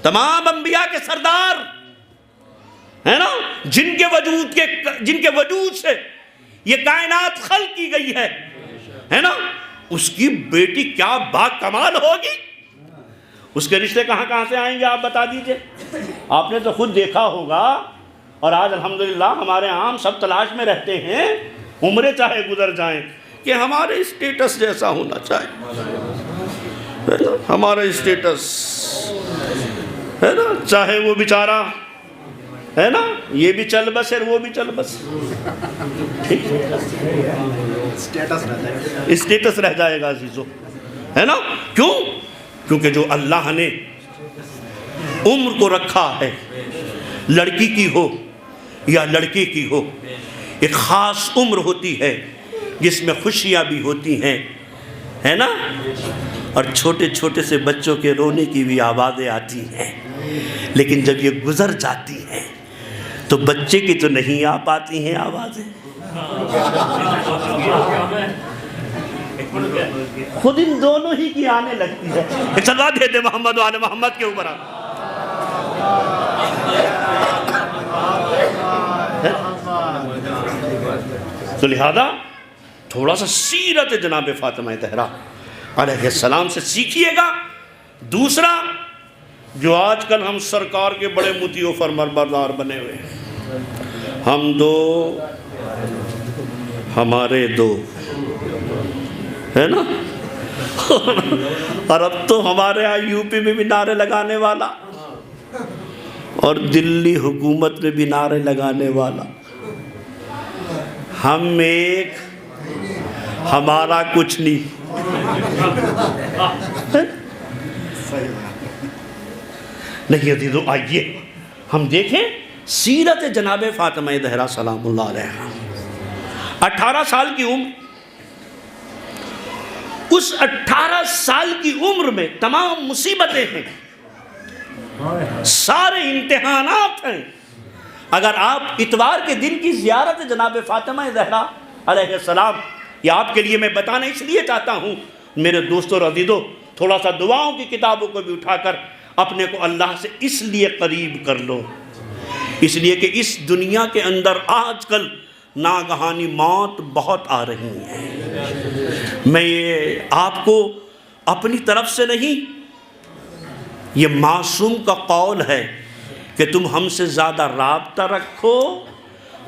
تمام انبیاء کے سردار، ہے نا، جن کے وجود سے یہ کائنات خلق کی گئی ہے نا، اس کی بیٹی کیا با کمال ہوگی؟ اس کے رشتے کہاں کہاں سے آئیں گے آپ بتا دیجئے؟ آپ نے تو خود دیکھا ہوگا، اور آج الحمدللہ ہمارے عام سب تلاش میں رہتے ہیں، عمریں چاہے گزر جائیں، کہ ہمارے اسٹیٹس جیسا ہونا چاہیے، ہمارا اسٹیٹس ہے نا، چاہے وہ بیچارہ ہے نا، یہ بھی چل بس ہے وہ بھی چل بس، اسٹیٹس رہ جائے گا عزیزو، ہے نا۔ کیوں؟ کیونکہ جو اللہ نے عمر کو رکھا ہے، لڑکی کی ہو یا لڑکے کی ہو، ایک خاص عمر ہوتی ہے جس میں خوشیاں بھی ہوتی ہیں، ہے نا، اور چھوٹے چھوٹے سے بچوں کے رونے کی بھی آوازیں آتی ہیں، لیکن جب یہ گزر جاتی ہیں تو بچے کی تو نہیں آ پاتی ہیں آوازیں، خود ان دونوں ہی کی آنے لگتی ہے۔ صلوات دے محمد و آل محمد کے اوپر۔ تو لہذا تھوڑا سا سیرت جناب فاطمہ زہرا علیہ السلام سے سیکھیے گا۔ دوسرا، جو آج کل ہم سرکار کے بڑے مطیع و فرمانبردار بنے ہوئے ہیں، ہم دو ہمارے دو، ہے نا، اور اب تو ہمارے یہاں یو پی میں بھی نعرے لگانے والا اور دلی حکومت میں بھی نعرے لگانے والا، ہم ایک ہمارا کچھ نہیں۔ نہیں عزیزو، آئیے ہم دیکھیں سیرت جناب فاطمہ زہرا سلام اللہ علیہا۔ 18 سال کی عمر، اس 18 سال کی عمر میں تمام مصیبتیں ہیں، سارے امتحانات ہیں۔ اگر آپ اتوار کے دن کی زیارت جناب فاطمہ زہرا علیہ السلام، یہ آپ کے لیے میں بتانا اس لیے چاہتا ہوں میرے دوستوں اور عزیزوں، تھوڑا سا دعاؤں کی کتابوں کو بھی اٹھا کر اپنے کو اللہ سے اس لیے قریب کر لو، اس لیے کہ اس دنیا کے اندر آج کل ناگہانی موت بہت آ رہی ہیں۔ میں یہ آپ کو اپنی طرف سے نہیں، یہ معصوم کا قول ہے کہ تم ہم سے زیادہ رابطہ رکھو،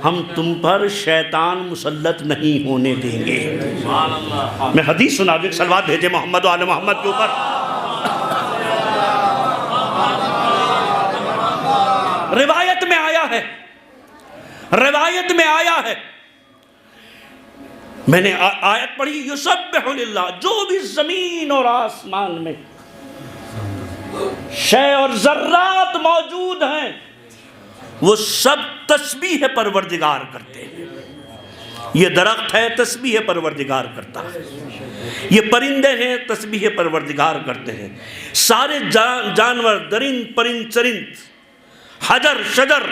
ہم تم پر شیطان مسلط نہیں ہونے دیں گے۔ میں حدیث سنا دوں، صلوات بھیجے محمد و آل محمد کے اوپر۔ روایت میں آیا ہے، میں نے آیت پڑھی، یسبح للہ، جو بھی زمین اور آسمان میں شے اور ذرات موجود ہیں وہ سب تسبیح پروردگار کرتے ہیں۔ یہ درخت ہے تسبیح پروردگار کرتا ہے، یہ پرندے ہیں تسبیح پروردگار کرتے ہیں، سارے جانور، درند پرند چرند، حجر شجر،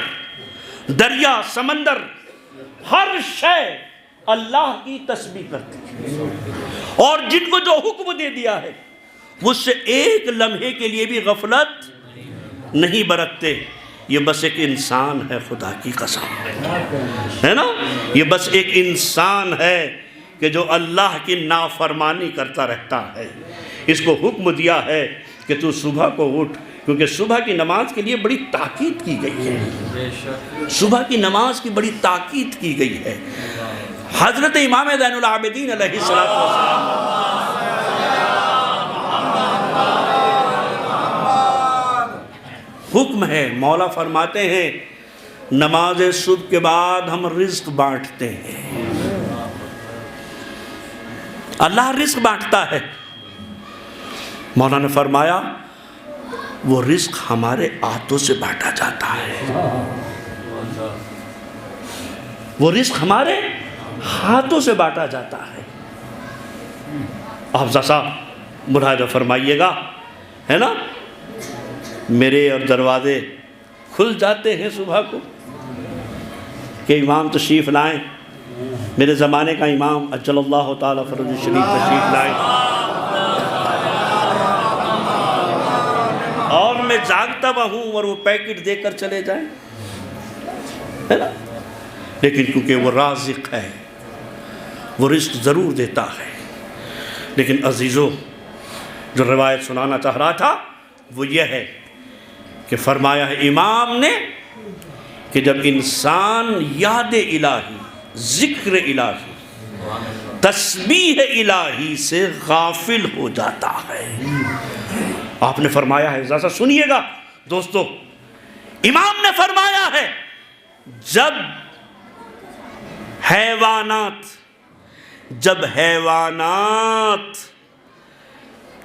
دریا سمندر، ہر شے اللہ کی تسبیح کرتی ہے، اور جن کو جو حکم دے دیا ہے وہ اس سے ایک لمحے کے لیے بھی غفلت نہیں برتتے۔ یہ بس ایک انسان ہے، خدا کی قسم ہے نا، یہ بس ایک انسان ہے کہ جو اللہ کی نافرمانی کرتا رہتا ہے۔ اس کو حکم دیا ہے کہ تو صبح کو اٹھ، کیونکہ صبح کی نماز کے لیے بڑی تاکید کی گئی ہے، صبح کی نماز کی بڑی تاکید کی گئی ہے۔ حضرت امام زین العابدین علیہ السلام حکم ہے، مولا فرماتے ہیں نماز صبح کے بعد ہم رزق بانٹتے ہیں، اللہ رزق بانٹتا ہے۔ مولا نے فرمایا وہ رزق ہمارے ہاتھوں سے بانٹا جاتا ہے، وہ رزق ہمارے ہاتھوں سے بانٹا جاتا ہے۔ آپ ذرا ملاحظہ فرمائیے گا، ہے نا، میرے اور دروازے کھل جاتے ہیں صبح کو کہ امام تشریف لائیں، میرے زمانے کا امام اجل اللہ تعالیٰ فرج شریف تشریف لائیں، اور میں جاگتا ہوں اور وہ پیکٹ دے کر چلے جائیں، ہے نا، لیکن کیونکہ وہ رازق ہے، وہ رزق ضرور دیتا ہے۔ لیکن عزیزو، جو روایت سنانا چاہ رہا تھا وہ یہ ہے کہ فرمایا ہے امام نے کہ جب انسان یاد الہی، ذکر الہی، تسبیح الہی سے غافل ہو جاتا ہے، آپ نے فرمایا ہے، ذرا سنیے گا دوستو، امام نے فرمایا ہے جب حیوانات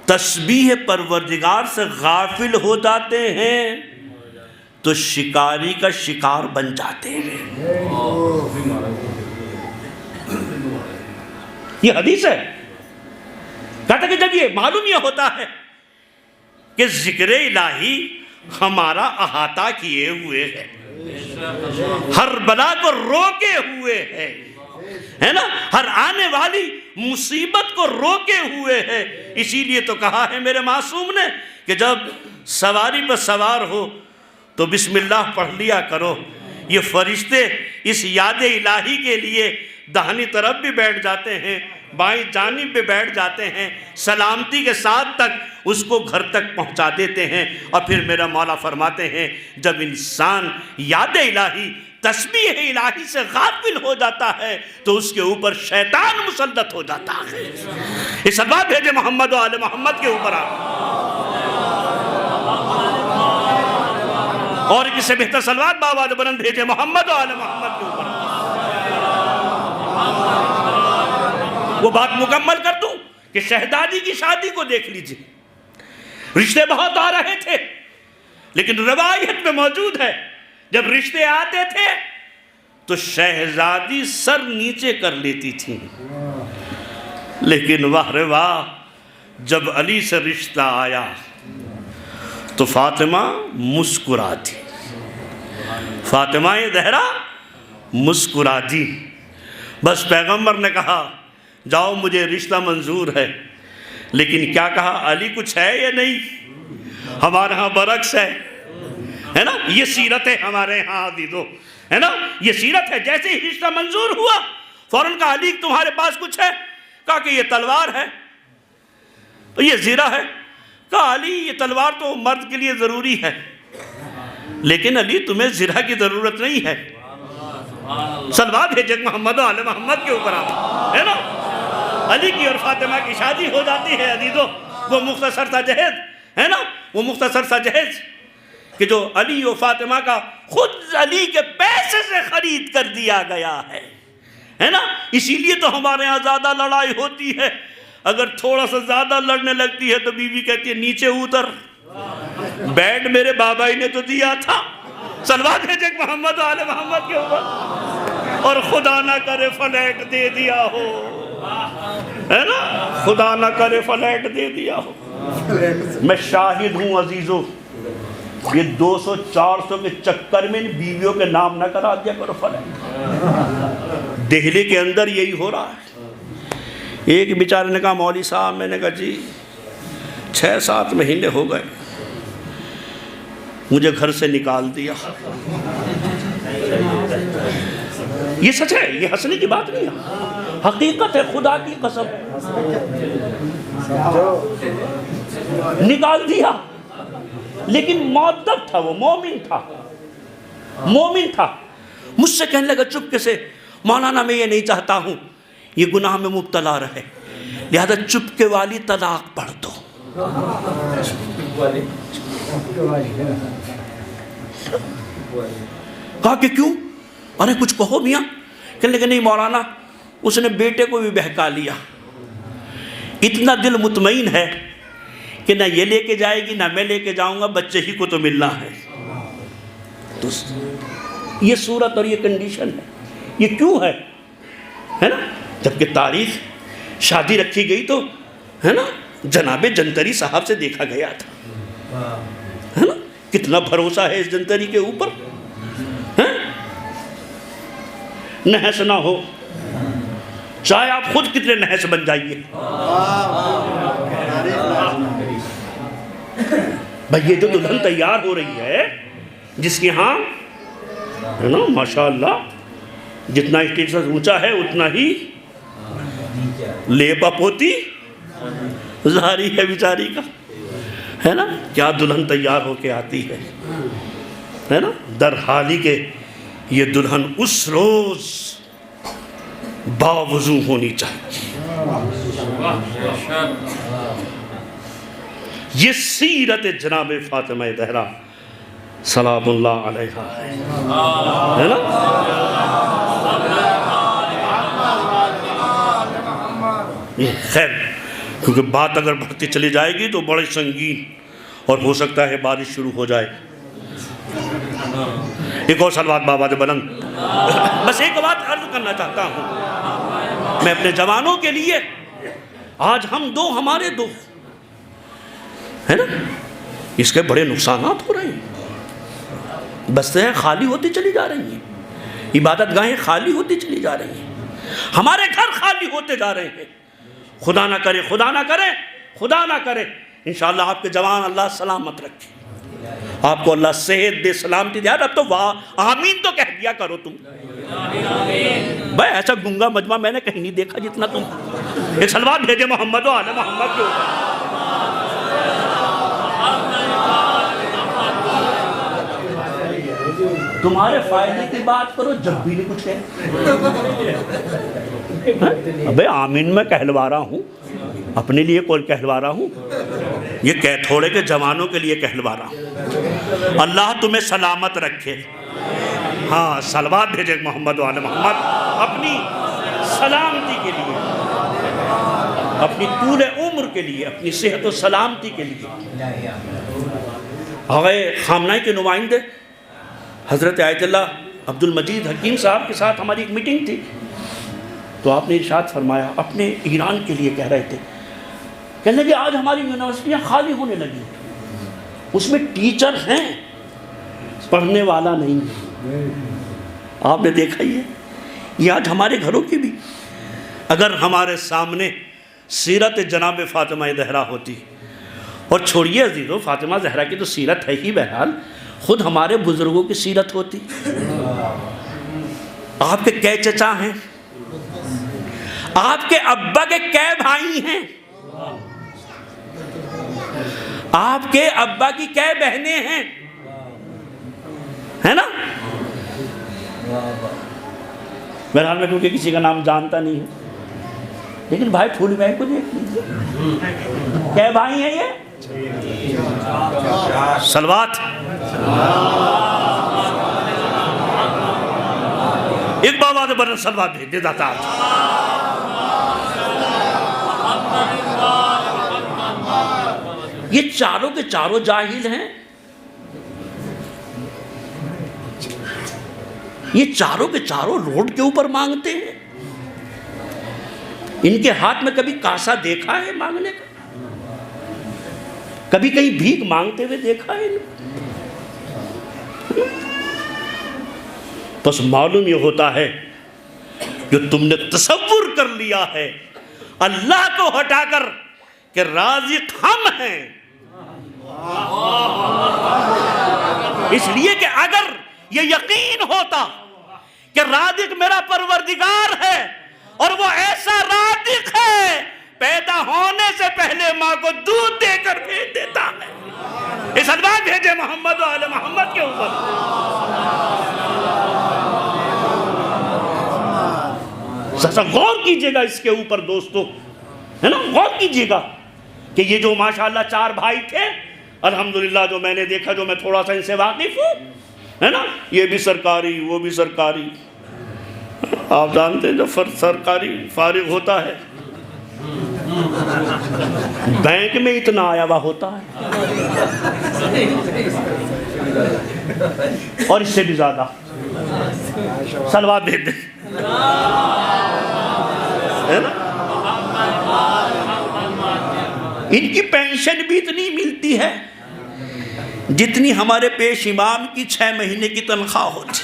تسبیح پروردگار سے غافل ہو جاتے ہیں تو شکاری کا شکار بن جاتے ہیں۔ یہ حدیث ہے، کہتا کہ جب یہ معلوم یہ ہوتا ہے کہ ذکر الہی ہمارا احاطہ کیے ہوئے ہے، ہر بلا کو روکے ہوئے ہے نا، ہر آنے والی مصیبت کو روکے ہوئے ہے، اسی لیے تو کہا ہے میرے معصوم نے کہ جب سواری پر سوار ہو تو بسم اللہ پڑھ لیا کرو۔ یہ فرشتے اس یاد الہی کے لیے داہنی طرف بھی بیٹھ جاتے ہیں، بائیں جانب بھی بیٹھ جاتے ہیں، سلامتی کے ساتھ تک اس کو گھر تک پہنچا دیتے ہیں۔ اور پھر میرا مولا فرماتے ہیں جب انسان یاد الہی، تسبیح الہی سے غافل ہو جاتا ہے تو اس کے اوپر شیطان مسلط ہو جاتا ہے۔ اس صلوات بھیجے محمد و آل محمد کے اوپر اور کس سے بہتر صلوات باواد بلند بھیجے محمد و آل محمد کے اوپر۔ وہ بات مکمل کر دوں کہ شہزادی کی شادی کو دیکھ لیجئے، رشتے بہت آ رہے تھے، لیکن روایت میں موجود ہے جب رشتے آتے تھے تو شہزادی سر نیچے کر لیتی تھی، لیکن واہ رے واہ، جب علی سے رشتہ آیا تو فاطمہ مسکرا دی، فاطمہ زہرا مسکرا دی۔ بس پیغمبر نے کہا جاؤ مجھے رشتہ منظور ہے، لیکن کیا کہا علی کچھ ہے یا نہیں؟ ہمارے ہاں برعکس ہے، ہے نا، یہ سیرت ہے ہمارے ہاں عزیزو، ہے نا، یہ سیرت ہے۔ جیسے ہی رشتہ منظور ہوا فوراً کہا علی تمہارے پاس کچھ ہے؟ کہا کہ یہ تلوار ہے، تو یہ زرہ ہے۔ کہا علی یہ تلوار تو مرد کے لیے ضروری ہے، لیکن علی تمہیں زرہ کی ضرورت نہیں ہے۔ صلوات بھیجے محمد و آل محمد کے اوپر آپ، ہے نا۔ علی کی اور فاطمہ کی شادی ہو جاتی ہے عزیزو۔ وہ مختصر سا جہیز، ہے نا، وہ مختصر سا جہیز کہ جو علی و فاطمہ کا خود علی کے پیسے سے خرید کر دیا گیا ہے نا۔ اسی لیے تو ہمارے ہاں زیادہ لڑائی ہوتی ہے، اگر تھوڑا سا زیادہ لڑنے لگتی ہے تو بیوی کہتی ہے نیچے اتر، بیڈ میرے بابا ہی نے تو دیا تھا۔ صلوات بھیجے محمد و آل محمد کے اوپر، اور خدا نہ کرے فلیٹ دے دیا ہو، ہے نا، خدا نہ کرے فلیٹ دے دیا ہو۔ میں شاہد ہوں عزیزو، یہ 200-400 کے چکر میں بیویوں کے نام نہ کرا دیا کرو فلیٹ۔ دہلی کے اندر یہی ہو رہا ہے۔ ایک بیچارے نے کہا مولوی صاحب، میں نے کہا جی 6-7 مہینے ہو گئے مجھے گھر سے نکال دیا۔ یہ سچ ہے، یہ ہنسنے کی بات نہیں ہے، حقیقت ہے، خدا کی قسم، نکال دیا۔ لیکن مؤدب تھا، وہ مومن تھا، مومن تھا۔ مجھ سے کہنے لگا چپکے سے مولانا میں یہ نہیں چاہتا ہوں یہ گناہ میں مبتلا رہے، لہذا چپکے والی طلاق پڑھ دو۔ کہا کہ کیوں؟ ارے کچھ کہو میاں۔ کہنے لگے نہیں مولانا، اس نے بیٹے کو بھی بہکا لیا، اتنا دل مطمئن ہے کہ نہ یہ لے کے جائے گی نہ میں لے کے جاؤں گا، بچے ہی کو تو ملنا ہے۔ تو یہ صورت اور یہ کنڈیشن ہے، یہ کیوں ہے نا؟ جبکہ تاریخ شادی رکھی گئی تو ہے نا جناب جنتری صاحب سے دیکھا گیا تھا، ہے نا، کتنا بھروسہ ہے اس جنتری کے اوپر، نحس نہ ہو، چاہے آپ خود کتنے نحس بن جائیے۔ بھئی یہ جو دلہن تیار ہو رہی ہے، جس کے ہاں ہے نا ماشاءاللہ جتنا اسٹیٹس اونچا ہے اتنا ہی لیپ اپ ہوتی ظاہری ہے بیچاری کا، ہے نا، کیا دلہن تیار ہو کے آتی ہے نا۔ در حالی کہ یہ دلہن اس روز باوضو ہونی چاہیے۔ یہ سیرت جناب فاطمہ زہرا سلام اللہ علیہا ہے نا۔ خیر، کیونکہ بات اگر بڑھتی چلی جائے گی تو بڑے سنگین، اور ہو سکتا ہے بارش شروع ہو جائے۔ ایک اور صلوات بآواز بلند۔ بس ایک بات عرض کرنا چاہتا ہوں میں اپنے جوانوں کے لیے، آج ہم دو ہمارے دو ہے نا، اس کے بڑے نقصانات ہو رہے ہیں، بستیں خالی ہوتی چلی جا رہی ہیں، عبادت گاہیں خالی ہوتی چلی جا رہی ہیں، ہمارے گھر خالی ہوتے جا رہے ہیں۔ خدا نہ کرے، خدا نہ کرے، خدا نہ کرے، انشاءاللہ آپ کے جوان اللہ سلامت رکھے، آپ کو اللہ صحت دے، سلامتی دے۔ اب تو آمین تو کہہ دیا کرو تم، بھائی ایسا گنگا مجمع میں نے کہیں نہیں دیکھا جتنا تم۔ ایک صلوات بھیجے محمد و آل محمد کے اوپر۔ تمہارے فائدے کی بات کرو جب بھی نہیں کچھ کہے۔ ابے آمین میں کہلوا رہا ہوں، اپنے لیے کوئی کہلوا رہا ہوں، یہ تھوڑے کے جوانوں کے لیے کہلوا رہا ہوں۔ اللہ تمہیں سلامت رکھے۔ ہاں صلوات بھیجے محمد و آل محمد اپنی سلامتی کے لیے، اپنی طول عمر کے لیے، اپنی صحت و سلامتی کے لیے۔ آغائے خامنائی کے نمائندے حضرت آیت اللہ عبد المجید حکیم صاحب کے ساتھ ہماری ایک میٹنگ تھی، تو آپ نے ارشاد فرمایا، اپنے ایران کے لیے کہہ رہے تھے، کہنے لگے آج ہماری یونیورسٹیاں خالی ہونے لگی، اس میں ٹیچر ہیں پڑھنے والا نہیں ہے۔ آپ نے دیکھا یہ آج ہمارے گھروں کی بھی، اگر ہمارے سامنے سیرت جناب فاطمہ زہرا ہوتی، اور چھوڑیے عزیزو فاطمہ زہرا کی تو سیرت ہے ہی بہرحال، خود ہمارے بزرگوں کی سیرت ہوتی. آپ کے کئے چچا ہیں؟ آپ کے ابا کے کئے بھائی ہیں؟ آپ کے ابا کی کئے بہنیں ہیں؟ ہے نا؟ بہرحال میں کیونکہ کسی کا نام جانتا نہیں ہے، لیکن بھائی پھول بھائی کو دیکھ لیجیے، کئے بھائی ہیں یہ؟ صلوات. ایک بابا دے برن صلوات بھیج دے داتا. یہ چاروں کے چاروں جاہل ہیں، یہ چاروں کے چاروں روڈ کے اوپر مانگتے ہیں. ان کے ہاتھ میں کبھی کاسا دیکھا ہے مانگنے کا؟ کبھی کہیں بھیک مانگتے ہوئے دیکھا ہے؟ بس معلوم یہ ہوتا ہے کہ تم نے تصور کر لیا ہے اللہ کو ہٹا کر کہ رازق ہم ہیں. اس لیے کہ اگر یہ یقین ہوتا کہ رازق میرا پروردگار ہے اور وہ ایسا رازق ہے پیدا ہونے سے پہلے ماں کو دودھ دے کر بھیج دیتا ہے. اس صلوات بھیجے محمد و آل محمد کے اوپر. ذرا غور کیجئے گا اس کے اوپر دوستو، ہے نا؟ غور کیجئے گا کہ یہ جو ماشاءاللہ 4 بھائی تھے، الحمدللہ جو میں نے دیکھا، جو میں تھوڑا سا ان سے واقف ہوں، ہے نا؟ یہ بھی سرکاری، وہ بھی سرکاری. آپ جانتے ہیں جب سرکاری فارغ ہوتا ہے بینک میں اتنا آیا ہوا ہوتا ہے اور اس سے بھی زیادہ. صلوات بھیج دیں. ان کی پینشن بھی اتنی ملتی ہے جتنی ہمارے پیش امام کی 6 مہینے کی تنخواہ ہوتی.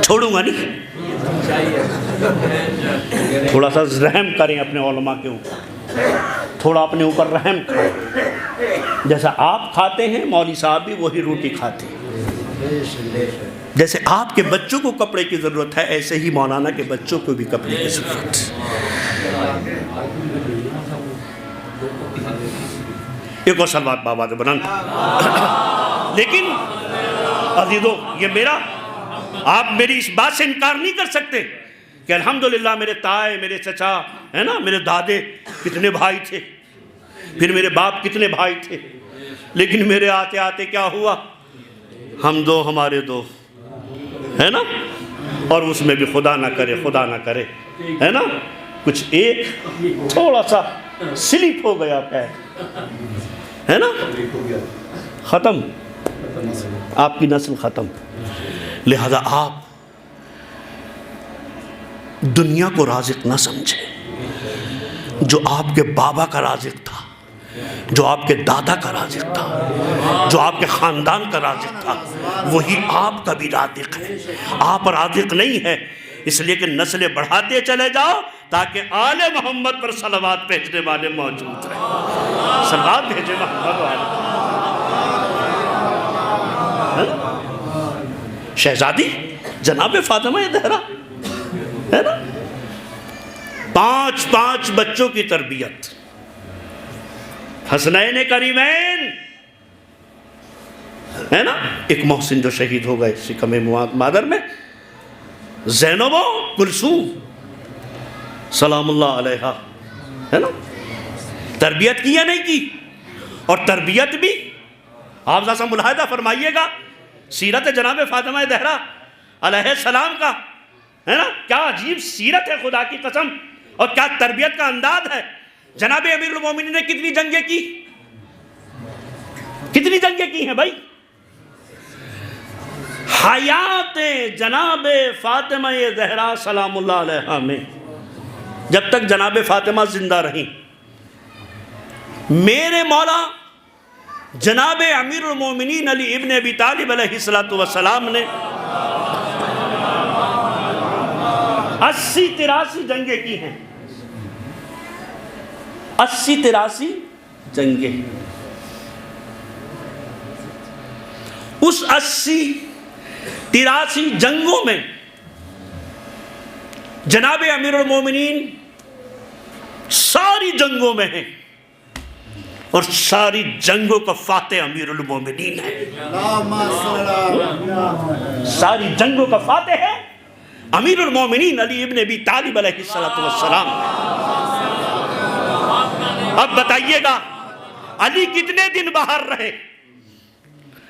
چھوڑوں گا نہیں. تھوڑا سا رحم کریں اپنے علماء کے اوپر، تھوڑا اپنے اوپر رحم کریں. جیسا آپ کھاتے ہیں مولوی صاحب بھی وہی روٹی کھاتے ہیں. جیسے آپ کے بچوں کو کپڑے کی ضرورت ہے، ایسے ہی مولانا کے بچوں کو بھی کپڑے کی ضرورت ہے. ایک اور صلوات بابا دے بلند. لیکن عزیزو، یہ میرا، آپ میری اس بات سے انکار نہیں کر سکتے کہ الحمدللہ میرے تائے، میرے چچا، ہے نا، میرے دادے کتنے بھائی تھے، پھر میرے باپ کتنے بھائی تھے. لیکن میرے آتے آتے کیا ہوا؟ ہم دو، ہمارے دو، ہے نا؟ اور اس میں بھی خدا نہ کرے، خدا نہ کرے، ہے نا، کچھ ایک تھوڑا سا سلپ ہو گیا پیر، ہے نا، ختم، آپ کی نسل ختم. لہذا آپ دنیا کو رازق نہ سمجھیں. جو آپ کے بابا کا رازق تھا، جو آپ کے دادا کا رازق تھا، جو آپ کے خاندان کا رازق تھا، وہی آپ کا بھی رازق ہے. آپ رازق نہیں ہے، اس لیے کہ نسلیں بڑھاتے چلے جاؤ تاکہ آل محمد پر صلوات بھیجنے والے موجود رہیں. صلوات بھیجے محمد والے. شہزادی جناب فاطمہ زہرا، ہے نا، 5 بچوں کی تربیت. حسنین کریمین، ہے نا، ایک محسن جو شہید ہو گئے شکم مادر میں، زینب و کلثوم سلام اللہ علیہا، ہے نا. تربیت کی یا نہیں کی؟ اور تربیت بھی آپ ذرا ملاحظہ فرمائیے گا سیرت جناب فاطمہ زہرا علیہ السلام کا، ہے نا، کیا عجیب سیرت ہے خدا کی قسم، اور کیا تربیت کا انداز ہے. جناب امیر المومنین نے کتنی جنگیں کی، کتنی جنگیں کی ہیں بھائی. حیات جناب فاطمہ زہرا سلام اللہ علیہا میں جب تک جناب فاطمہ زندہ رہیں، میرے مولا جناب امیر المومنین علی ابن ابی طالب علیہ السلام نے 80-83 جنگیں کی ہیں. 80-83 جنگیں. اس 83 جنگوں میں جناب امیر المومنین ساری جنگوں میں ہیں اور ساری جنگوں کا فاتح امیر المومنین ہے. ساری جنگوں کا فاتح ہے امیر المومنین علی ابن ابی طالب علیہ السلام. اب بتائیے گا علی کتنے دن باہر رہے,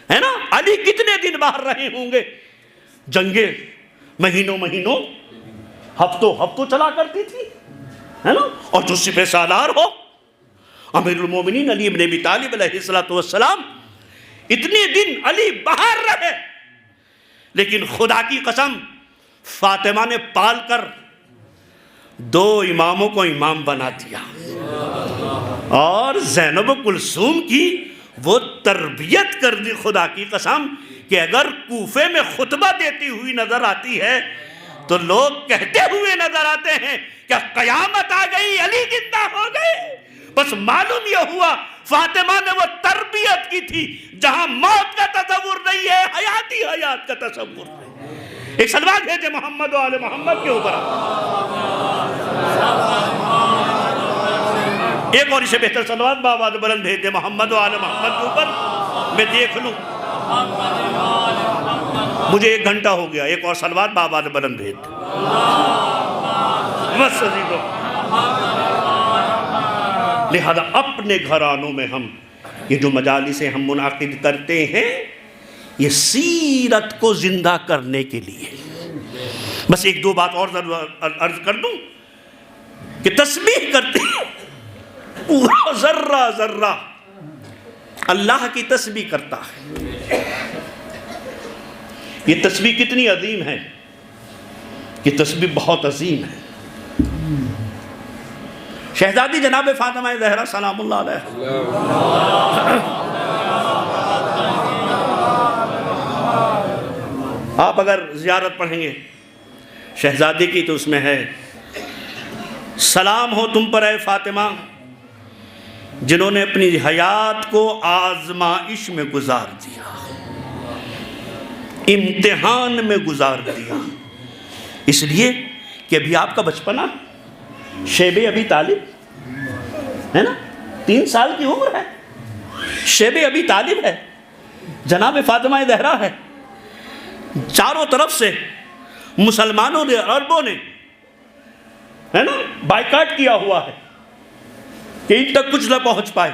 ہے نا, علی کتنے دن باہر رہے ہوں گے؟ جنگیں مہینوں ہفتوں چلا کرتی تھی, ہے نا. اور جو سپہ سالار ہو امیر المومنین علی ابن ابی طالب علیہ السلام, اتنے دن علی باہر رہے, لیکن خدا کی قسم فاطمہ نے پال کر 2 اماموں کو امام بنا دیا. اور زینب کلثوم کی وہ تربیت کر دی خدا کی قسم کہ اگر کوفے میں خطبہ دیتی ہوئی نظر آتی ہے تو لوگ کہتے ہوئے نظر آتے ہیں کہ قیامت آ گئی, علی زندہ ہو گئے. بس معلوم یہ ہوا فاطمہ نے وہ تربیت کی تھی جہاں موت کا تصور نہیں ہے, حیات کا تصور نہیں. ایک صلوات بھیجے محمد و آل محمد کے اوپر. ایک اور اسے بہتر صلوات بآواز بلند بھیج دے محمد و آل محمد کے اوپر. میں دیکھ لوں, مجھے 1 گھنٹہ ہو گیا. ایک اور صلوات بآواز بلند بھیج دے. بس عزیزو, لہذا اپنے گھرانوں میں ہم یہ جو مجالسیں ہم منعقد کرتے ہیں یہ سیرت کو زندہ کرنے کے لیے. بس 1-2 بات اور عرض کر دوں کہ تسبیح کرتے ہیں, پورا ذرہ اللہ کی تسبیح کرتا ہے. یہ تسبیح کتنی عظیم ہے, یہ تسبیح بہت عظیم ہے. شہزادی جناب فاطمہ زہرا سلام اللہ علیہ, آپ اگر زیارت پڑھیں گے شہزادی کی تو اس میں ہے سلام ہو تم پر اے فاطمہ جنہوں نے اپنی حیات کو آزمائش میں گزار دیا, امتحان میں گزار دیا. اس لیے کہ ابھی آپ کا بچپنا, شیب ابی طالب ہے نا, 3 سال کی عمر ہے, شیب ابی طالب ہے, جناب فاطمہ زہرا ہے. چاروں طرف سے مسلمانوں نے, عربوں نے, ہے نا, بائیکاٹ کیا ہوا ہے کہ ان تک کچھ نہ پہنچ پائے,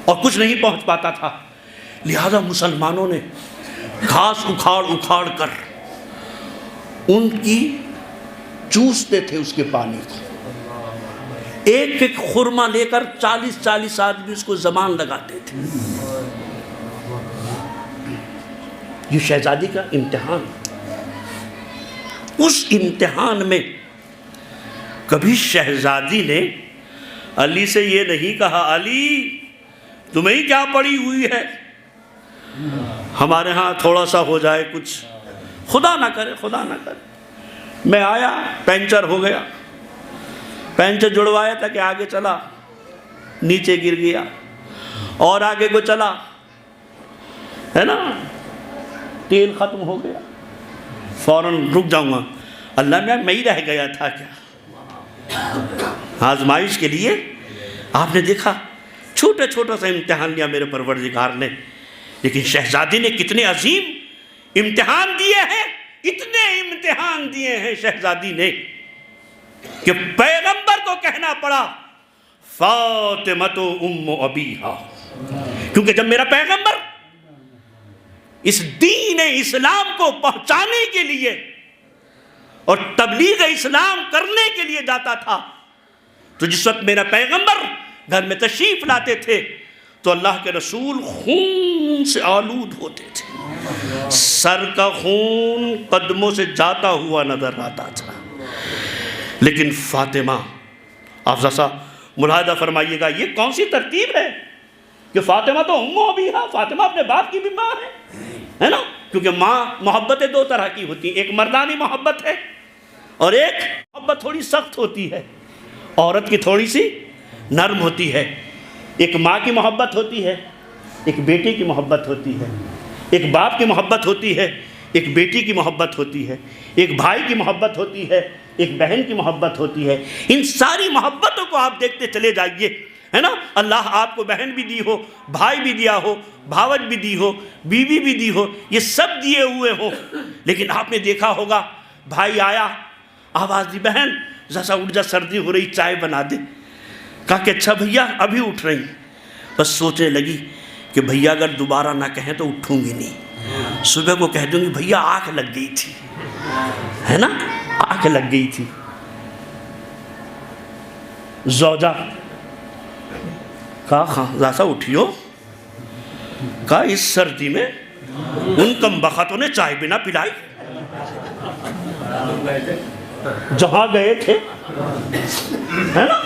اور کچھ نہیں پہنچ پاتا تھا. لہذا مسلمانوں نے گھاس اکھاڑ کر ان کی چوستے تھے اس کے پانی کو. ایک خرما لے کر 40 آدمی اس کو زبان لگاتے تھے. یہ شہزادی کا امتحان. اس امتحان میں کبھی شہزادی نے علی سے یہ نہیں کہا علی تمہیں کیا پڑی ہوئی ہے, ہمارے ہاں تھوڑا سا ہو جائے کچھ, خدا نہ کرے. میں آیا, پینچر ہو گیا, پینچر جڑوایا تھا کہ آگے چلا, نیچے گر گیا, اور آگے کو چلا, ہے نا, تیل ختم ہو گیا, فوراً رک جاؤں گا. اللہ میں ہی رہ گیا تھا کیا؟ آزمائش کے لیے آپ نے دیکھا چھوٹا سا امتحان لیا میرے پروردگار نے, لیکن شہزادی نے کتنے عظیم امتحان دیے ہیں, اتنے امتحان دیے ہیں شہزادی نے کہ پیغمبر کو کہنا پڑا فاطمۃ ام ابیہا, کیونکہ جب میرا پیغمبر اس دین اسلام کو پہنچانے کے لیے اور تبلیغ اسلام کرنے کے لیے جاتا تھا تو جس وقت میرا پیغمبر گھر میں تشریف لاتے تھے تو اللہ کے رسول خون سے آلود ہوتے تھے, سر کا خون قدموں سے جاتا ہوا نظر آتا تھا. لیکن فاطمہ, آپ ذرا ملاحظہ فرمائیے گا یہ کون سی ترتیب ہے کہ فاطمہ تو ام ابیہا, فاطمہ اپنے باپ کی بھی ماں ہے نا, کیونکہ ماں محبتیں 2 طرح کی ہوتی ہیں, ایک مردانی محبت ہے اور ایک محبت تھوڑی سخت ہوتی ہے, عورت کی تھوڑی سی نرم ہوتی ہے. ایک ماں کی محبت ہوتی ہے ایک بیٹے کی محبت ہوتی ہے، ایک باپ کی محبت ہوتی ہے، ایک بیٹی کی محبت ہوتی ہے، ایک بھائی کی محبت ہوتی ہے، ایک بہن کی محبت ہوتی ہے۔ ان ساری محبتوں کو آپ دیکھتے چلے جائیے، ہے نا؟ اللہ آپ کو بہن بھی دی ہو، بھائی بھی دیا ہو، بھاوج بھی دی ہو، بیوی بھی دی ہو، یہ سب دیے ہوئے ہوں، لیکن آپ نے دیکھا ہوگا بھائی آیا، آواز دی، بہن ذرا سا اٹھ جا، سردی ہو رہی، چائے بنا دے۔ کہا کہ اچھا بھیا، ابھی اٹھ رہی۔ بس سوچنے لگی کہ بھیا اگر دوبارہ نہ کہیں تو اٹھوں گی نہیں، صبح کو کہہ دوں گی بھیا آنکھ لگ گئی تھی، ہے نا؟ آنکھ لگ گئی تھی۔ زوجہ کہا ہاں ذرا سا اٹھیو۔ کہا اس سردی میں ان کم بختوں نے چائے بھی نہ پلائی، جہاں گئے تھے، ہے نا؟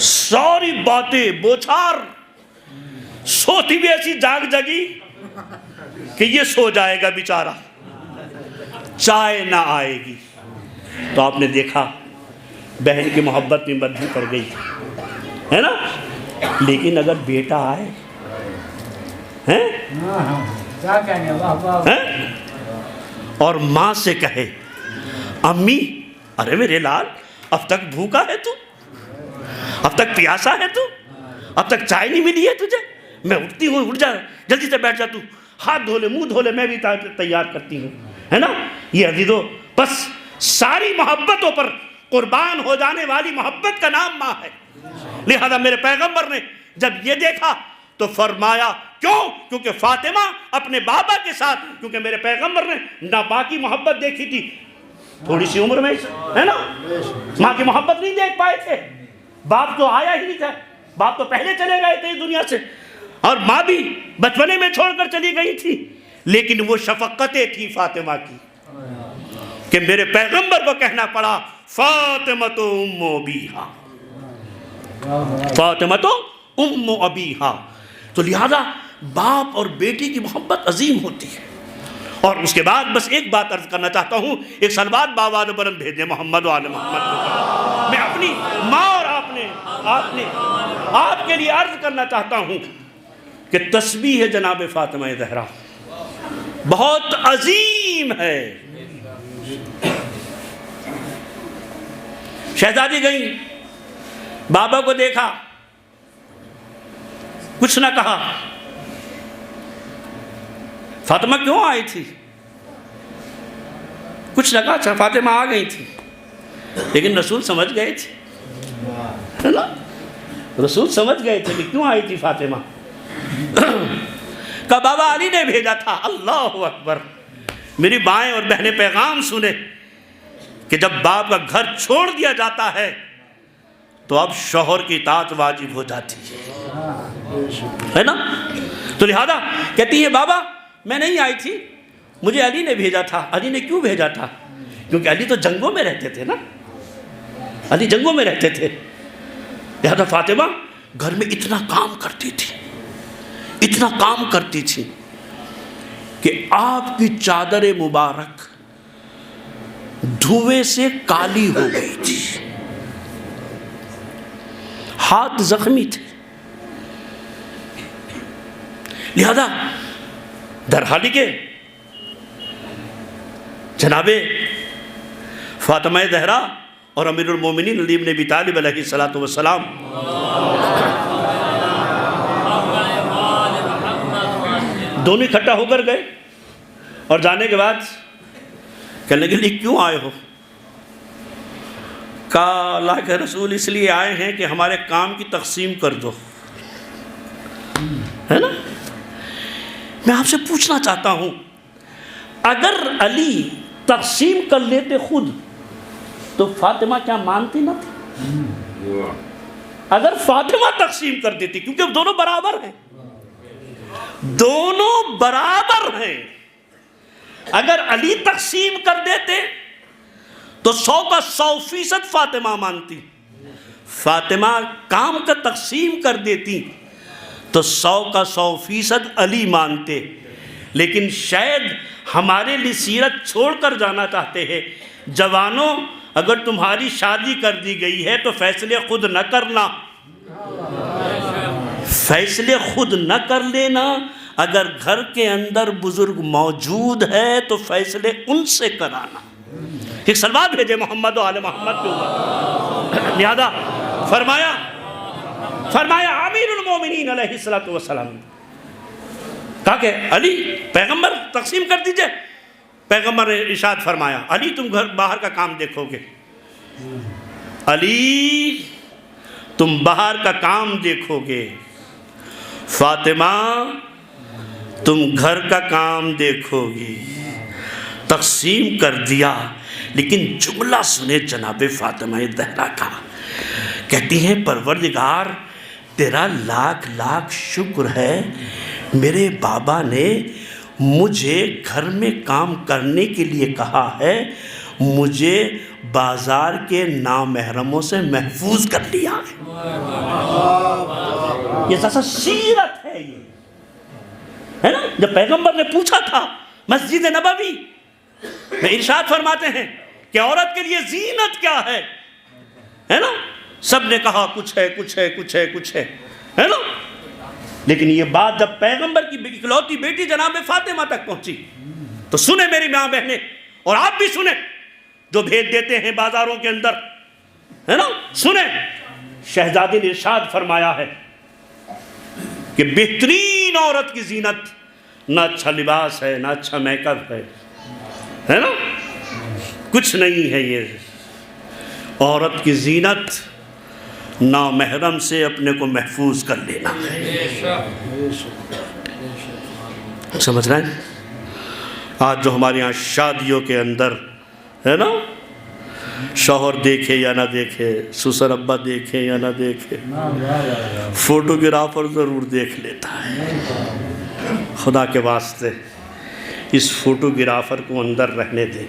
ساری باتیں بوچھار، سوتی بھی ایسی جاگ جگی کہ یہ سو جائے گا بیچارہ، چائے نہ آئے گی۔ تو آپ نے دیکھا بہن کی محبت میں بدبو پڑ گئی، ہے نا؟ لیکن اگر بیٹا آئے اور ماں سے کہے امی ارے میرے لال اب تک بھوکا ہے تو، اب تک پیاسا ہے تو، اب تک چائے نہیں ملی ہے تجھے، میں اٹھتی ہوں، اٹھ جا جلدی سے بیٹھ جا، تو ہاتھ دھو لے، منہ دھو لے، میں بھی تیار کرتی ہوں، ہے نا؟ یہ عزیزو بس ساری محبتوں پر قربان ہو جانے والی محبت کا نام ماں ہے۔ لہذا میرے پیغمبر نے جب یہ دیکھا تو فرمایا کیوں؟ کیونکہ فاطمہ اپنے بابا کے ساتھ، کیونکہ میرے پیغمبر نے نہ ماں کی محبت دیکھی تھی تھوڑی سی عمر میں، ہے نا؟ ماں کی محبت نہیں دیکھ پائے تھے، باپ تو آیا ہی نہیں تھا، باپ تو پہلے چلے گئے تھے اس دنیا سے، اور ماں بھی بچپنے میں چھوڑ کر چلی گئی تھی، لیکن وہ شفقتیں تھی فاطمہ کی کہ میرے پیغمبر کو کہنا پڑا فاطمہ تو ام ابیہا، فاطمہ تو ام ابیہا۔ تو لہذا باپ اور بیٹی کی محبت عظیم ہوتی ہے۔ اور اس کے بعد بس ایک بات عرض کرنا چاہتا ہوں، ایک صلوات باواد بلند بھیجیں محمد و آل محمد کو۔ میں اپنی ماں اور آپ کے لیے عرض کرنا چاہتا ہوں کہ تسبیح جناب فاطمہ زہرا بہت عظیم ہے۔ شہزادی گئی، بابا کو دیکھا، کچھ نہ کہا۔ فاطمہ کیوں آئی تھی؟ کچھ نہ کہا، اچھا فاطمہ آ گئی تھی، لیکن رسول سمجھ گئے تھے، ہے نا؟ رسول سمجھ گئے تھے کہ کیوں آئی تھی فاطمہ۔ کہا بابا علی نے بھیجا تھا۔ اللہ اکبر! میری بائیں اور بہنیں پیغام سنے کہ جب باپ کا گھر چھوڑ دیا جاتا ہے تو اب شوہر کی اطاعت واجب ہو جاتی ہے نا؟ تو لہذا کہتی ہے بابا میں نہیں آئی تھی، مجھے علی نے بھیجا تھا۔ علی نے کیوں بھیجا تھا؟ کیونکہ علی تو جنگوں میں رہتے تھے نا، علی جنگوں میں رہتے تھے۔ لہذا فاطمہ گھر میں اتنا کام کرتی تھی، اتنا کام کرتی تھی کہ آپ کی چادر مبارک دھوئے سے کالی ہو گئی تھی، ہاتھ زخمی تھے۔ لہذا در حالی کے جناب فاطمہ زہرا اور امیر المومنین علی بن ابی طالب علیہ السلام دونوں اکٹھا ہو کر گئے، اور جانے کے بعد کہنے کے لیے کیوں آئے ہو؟ کہا اللہ کے رسول اس لیے آئے ہیں کہ ہمارے کام کی تقسیم کر دو، ہے نا؟ میں آپ سے پوچھنا چاہتا ہوں اگر علی تقسیم کر لیتے خود تو فاطمہ کیا مانتی نہ تھی؟ اگر فاطمہ تقسیم کر دیتی، کیونکہ دونوں برابر ہیں، دونوں برابر ہیں، اگر علی تقسیم کر دیتے تو 100% فاطمہ مانتی، فاطمہ کام کا تقسیم کر دیتی تو 100% علی مانتے۔ لیکن شاید ہمارے لیے سیرت چھوڑ کر جانا چاہتے ہیں، جوانوں اگر تمہاری شادی کر دی گئی ہے تو فیصلے خود نہ کرنا، فیصلے خود نہ کر لینا، اگر گھر کے اندر بزرگ موجود ہے تو فیصلے ان سے کرانا۔ ایک سلوات بھیجے محمد و آل محمد کے اوپر، لہذا فرمایا امیر المومنین علیہ السلام کہا کہ علی پیغمبر تقسیم کر دیجئے۔ پیغمبر نے ارشاد فرمایا علی تم گھر باہر کا کام دیکھو گے، علی تم باہر کا کام دیکھو گے، فاطمہ تم گھر کا کام دیکھو گی۔ تقسیم کر دیا، لیکن جملہ سنے جناب فاطمہ زہرا کا، کہتی ہیں پروردگار تیرا لاکھ لاکھ شکر ہے، میرے بابا نے مجھے گھر میں کام کرنے کے لیے کہا ہے، مجھے بازار کے نامحرموں سے محفوظ کر لیا ہے۔ یہ سچا سیرت ہے، یہ ہے نا۔ جب پیغمبر نے پوچھا تھا مسجد نبوی میں، ارشاد فرماتے ہیں کہ عورت کے لیے زینت کیا ہے نا، سب نے کہا کچھ ہے کچھ ہے کچھ ہے کچھ ہے نا، لیکن یہ بات جب پیغمبر کی اکلوتی بیٹی جناب فاطمہ تک پہنچی تو سنیں میری ماں بہنیں، اور آپ بھی سنیں جو بھیج دیتے ہیں بازاروں کے اندر، ہے نا، سنیں شہزادی نے ارشاد فرمایا ہے کہ بہترین عورت کی زینت نہ اچھا لباس ہے، نہ اچھا میک اپ ہے نا، کچھ نہیں ہے۔ یہ عورت کی زینت نامحرم سے اپنے کو محفوظ کر لینا ہے۔ سمجھ رہے ہیں؟ آج جو ہمارے یہاں شادیوں کے اندر ہے نا، شوہر دیکھے یا نہ دیکھے، سسر ابا دیکھے یا نہ دیکھے، فوٹوگرافر ضرور دیکھ لیتا ہے۔ خدا کے واسطے اس فوٹوگرافر کو اندر رہنے دیں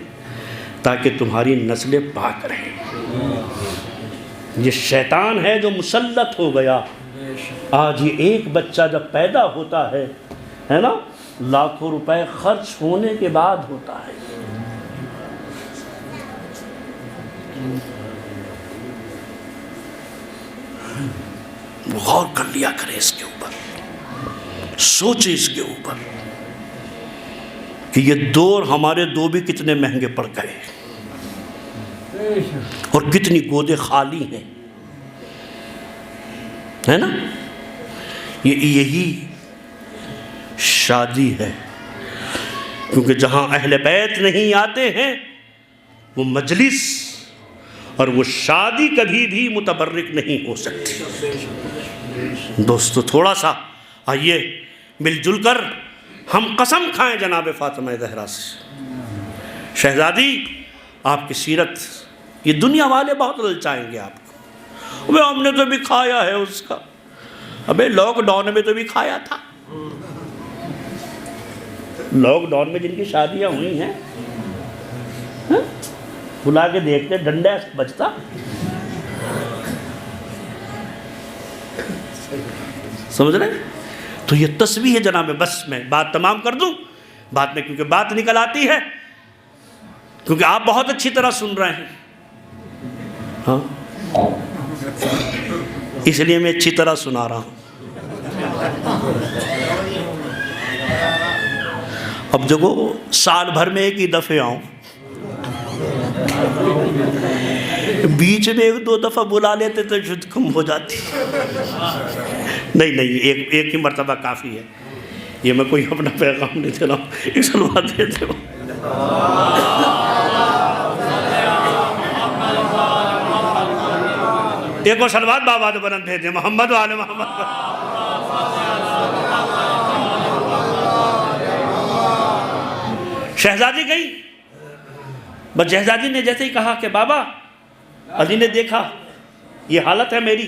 تاکہ تمہاری نسلیں پاک رہیں۔ یہ شیطان ہے جو مسلط ہو گیا۔ آج یہ ایک بچہ جب پیدا ہوتا ہے نا، لاکھوں روپے خرچ ہونے کے بعد ہوتا ہے۔ غور کر لیا کرے اس کے اوپر، سوچے اس کے اوپر کہ یہ دور ہمارے دو بھی کتنے مہنگے پڑ گئے اور کتنی گودیں خالی ہیں، ہے نا۔ یہی شادی ہے، کیونکہ جہاں اہل بیت نہیں آتے ہیں وہ مجلس اور وہ شادی کبھی بھی متبرک نہیں ہو سکتی۔ دوستو تھوڑا سا آئیے مل جل کر ہم قسم کھائیں جناب فاطمہ زہرا سے۔ شہزادی آپ کی سیرت یہ دنیا والے بہت للچائیں گے آپ کو، ہم نے تو بھی کھایا ہے اس کا، ابے لاک ڈاؤن میں تو بھی کھایا تھا۔ لاک ڈاؤن میں جن کی شادیاں ہوئی ہیں بلا کے دیکھتے ڈنڈا بجتا۔ سمجھ رہے؟ تو یہ تسبیح ہے جناب۔ بس میں بات تمام کر دوں، بات میں کیونکہ بات نکل آتی ہے، کیونکہ آپ بہت اچھی طرح سن رہے ہیں، ہاں اس لیے میں اچھی طرح سنا رہا ہوں۔ اب دیکھو سال بھر میں ایک ہی دفعہ آؤں، بیچ میں ایک دو دفعہ بلا لیتے تو شد کم ہو جاتی۔ نہیں ایک ہی مرتبہ کافی ہے۔ یہ میں کوئی اپنا پیغام نہیں دے رہا ہوں، ایک سلوات دیتے ہوں۔ ایک اور سلوات باباد بلند بھیجیں محمد و آل محمد۔ شہزادی گئی، بس شہزادی نے جیسے ہی کہا کہ بابا، علی نے دیکھا یہ حالت ہے میری،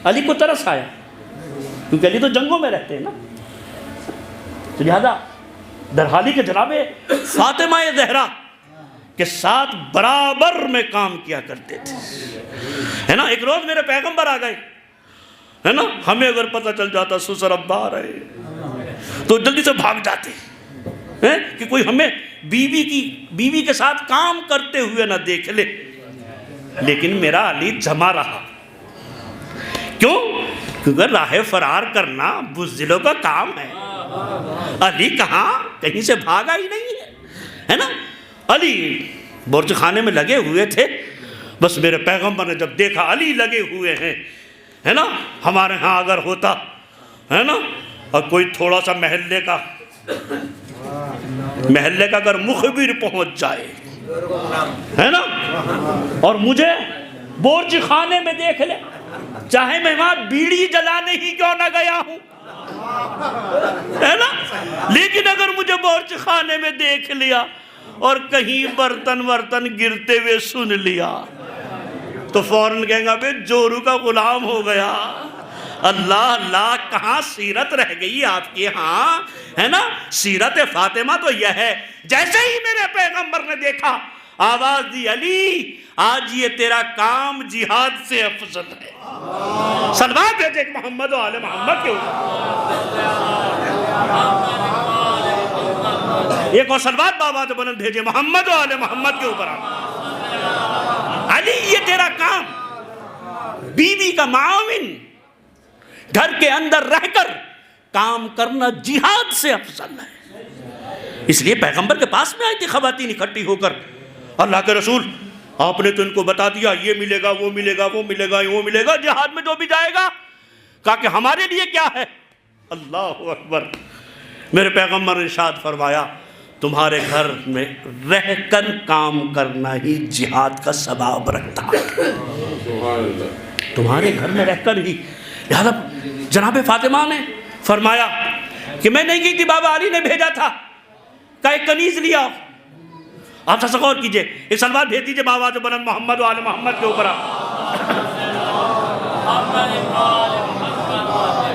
علی کو ترس آیا، کیونکہ علی تو جنگوں میں رہتے ہیں نا، تو لہذا درحالی کے جناب فاطمہ زہرا کے ساتھ برابر میں کام کیا کرتے تھے، ہے نا۔ ایک روز میرے پیغمبر آ گئے، ہے نا، ہمیں اگر پتہ چل جاتا سسر ابا آ رہے تو جلدی سے بھاگ جاتے کہ کوئی ہمیں بیوی کے ساتھ کام کرتے ہوئے نہ دیکھ لے، لیکن میرا علی جمع رہا۔ کیوں؟ کیونکہ راہ فرار کرنا بزدلوں کا کام ہے۔ علی کہاں کہیں سے بھاگا ہی نہیں ہے نا۔ علی بورچ خانے میں لگے ہوئے تھے، بس میرے پیغمبر نے جب دیکھا علی لگے ہوئے ہیں، ہے نا، ہمارے ہاں اگر ہوتا ہے نا، اور کوئی تھوڑا سا محلے کا اگر مخبر پہنچ جائے ہے نا، اور مجھے بورچ خانے میں دیکھ لے، چاہے میں وہاں بیڑی جلانے ہی کیوں نہ گیا ہوں، ہے نا، لیکن اگر مجھے بورچ خانے میں دیکھ لیا اور کہیں برتن گرتے ہوئے سن لیا تو فوراً کہیں گا بے جورو کا غلام ہو گیا۔ اللہ اللہ، کہاں سیرت رہ گئی آپ کے ہاں، ہے نا۔ سیرت فاطمہ تو یہ ہے، جیسے ہی میرے پیغمبر نے دیکھا آواز دی، علی آج یہ تیرا کام جہاد سے افضل ہے۔ صلوات بھیجے محمد و آل محمد کے اوپر، ایک اور صلوات بابا تو بلند بھیجے محمد و آل محمد کے اوپر۔ علی یہ تیرا کام، بیوی کا معاون، گھر کے اندر رہ کر کام کرنا جہاد سے افضل ہے۔ اس لیے پیغمبر کے پاس میں آئی تھی خواتین اکٹھی ہو کر، اللہ کے رسول آپ نے تو ان کو بتا دیا یہ ملے گا وہ ملے گا وہ ملے گا وہ ملے گا، جہاد میں جو بھی جائے گا، کہا کہ ہمارے لیے کیا ہے؟ اللہ اکبر، میرے پیغمبر نے ارشاد فرمایا تمہارے گھر میں رہ کر کام کرنا ہی جہاد کا ثواب رکھتا ہے، تمہارے گھر میں رہ کر ہی۔ لہذا جناب فاطمہ نے فرمایا کہ میں نہیں گئی تھی، بابا علی نے بھیجا تھا، کہ ایک کنیز لیا۔ آپ تصور کیجئے، ایک صلوات بھیج دیجئے بابا جو بلند محمد و آل محمد کے اوپر۔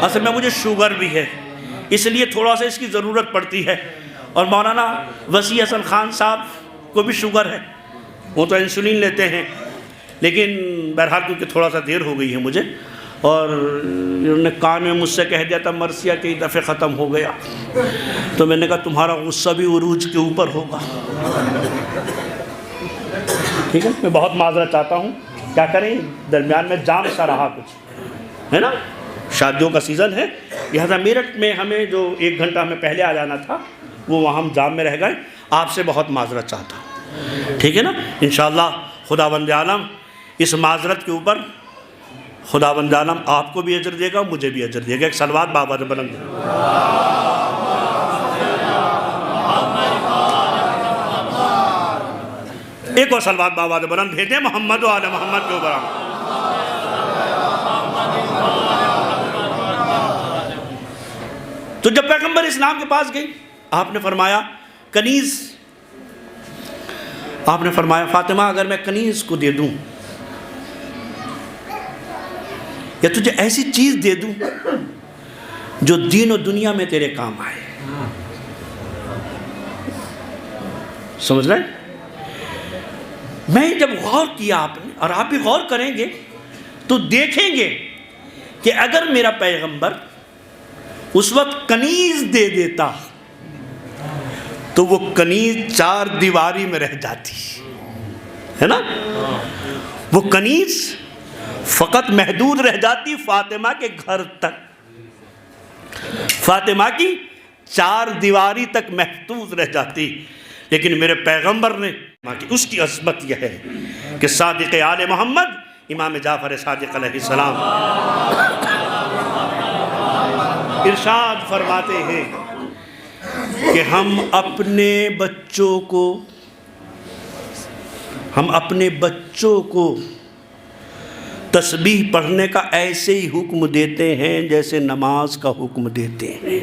اصل میں مجھے شوگر بھی ہے، اس لیے تھوڑا سا اس کی ضرورت پڑتی ہے، اور مولانا وسیع حسن خان صاحب کو بھی شوگر ہے، وہ تو انسولین لیتے ہیں، لیکن بہرحال کیونکہ تھوڑا سا دیر ہو گئی ہے مجھے، اور انہوں نے کان میں مجھ سے کہہ دیا تھا مرثیہ کئی دفعے ختم ہو گیا، تو میں نے کہا تمہارا غصہ بھی عروج کے اوپر ہوگا، ٹھیک ہے، میں بہت معذرت چاہتا ہوں، کیا کریں درمیان میں جام سا رہا کچھ، ہے نا، شادیوں کا سیزن ہے، لہذا میرٹھ میں ہمیں جو 1 گھنٹہ ہمیں پہلے آ جانا تھا وہ وہاں ہم جام میں رہ گئے، آپ سے بہت معذرت چاہتا ہوں، ٹھیک ہے نا۔ انشاءاللہ خداوند عالم اس معذرت کے اوپر خداوند عالم آپ کو بھی اجر دے گا، مجھے بھی اجر دے گا۔ ایک صلوات بابا نے بلند دے، ایک اور صلوات بابا نے بلند بھیجے محمد و آل محمد کے اوپر۔ تو جب پیغمبر اسلام کے پاس گئی، آپ نے فرمایا کنیز، آپ نے فرمایا فاطمہ اگر میں کنیز کو دے دوں یا تجھے ایسی چیز دے دوں جو دین و دنیا میں تیرے کام آئے، سمجھ رہے ہیں؟ میں جب غور کیا آپ نے، اور آپ بھی غور کریں گے تو دیکھیں گے کہ اگر میرا پیغمبر اس وقت کنیز دے دیتا تو وہ کنیز 4 دیواری میں رہ جاتی، ہے نا، وہ کنیز فقط محدود رہ جاتی فاطمہ کے گھر تک، فاطمہ کی 4 دیواری تک محدود رہ جاتی، لیکن میرے پیغمبر نے اس کی عظمت یہ ہے کہ صادق آل محمد امام جعفر صادق علیہ السلام ارشاد فرماتے ہیں کہ ہم اپنے بچوں کو تسبیح پڑھنے کا ایسے ہی حکم دیتے ہیں جیسے نماز کا حکم دیتے ہیں،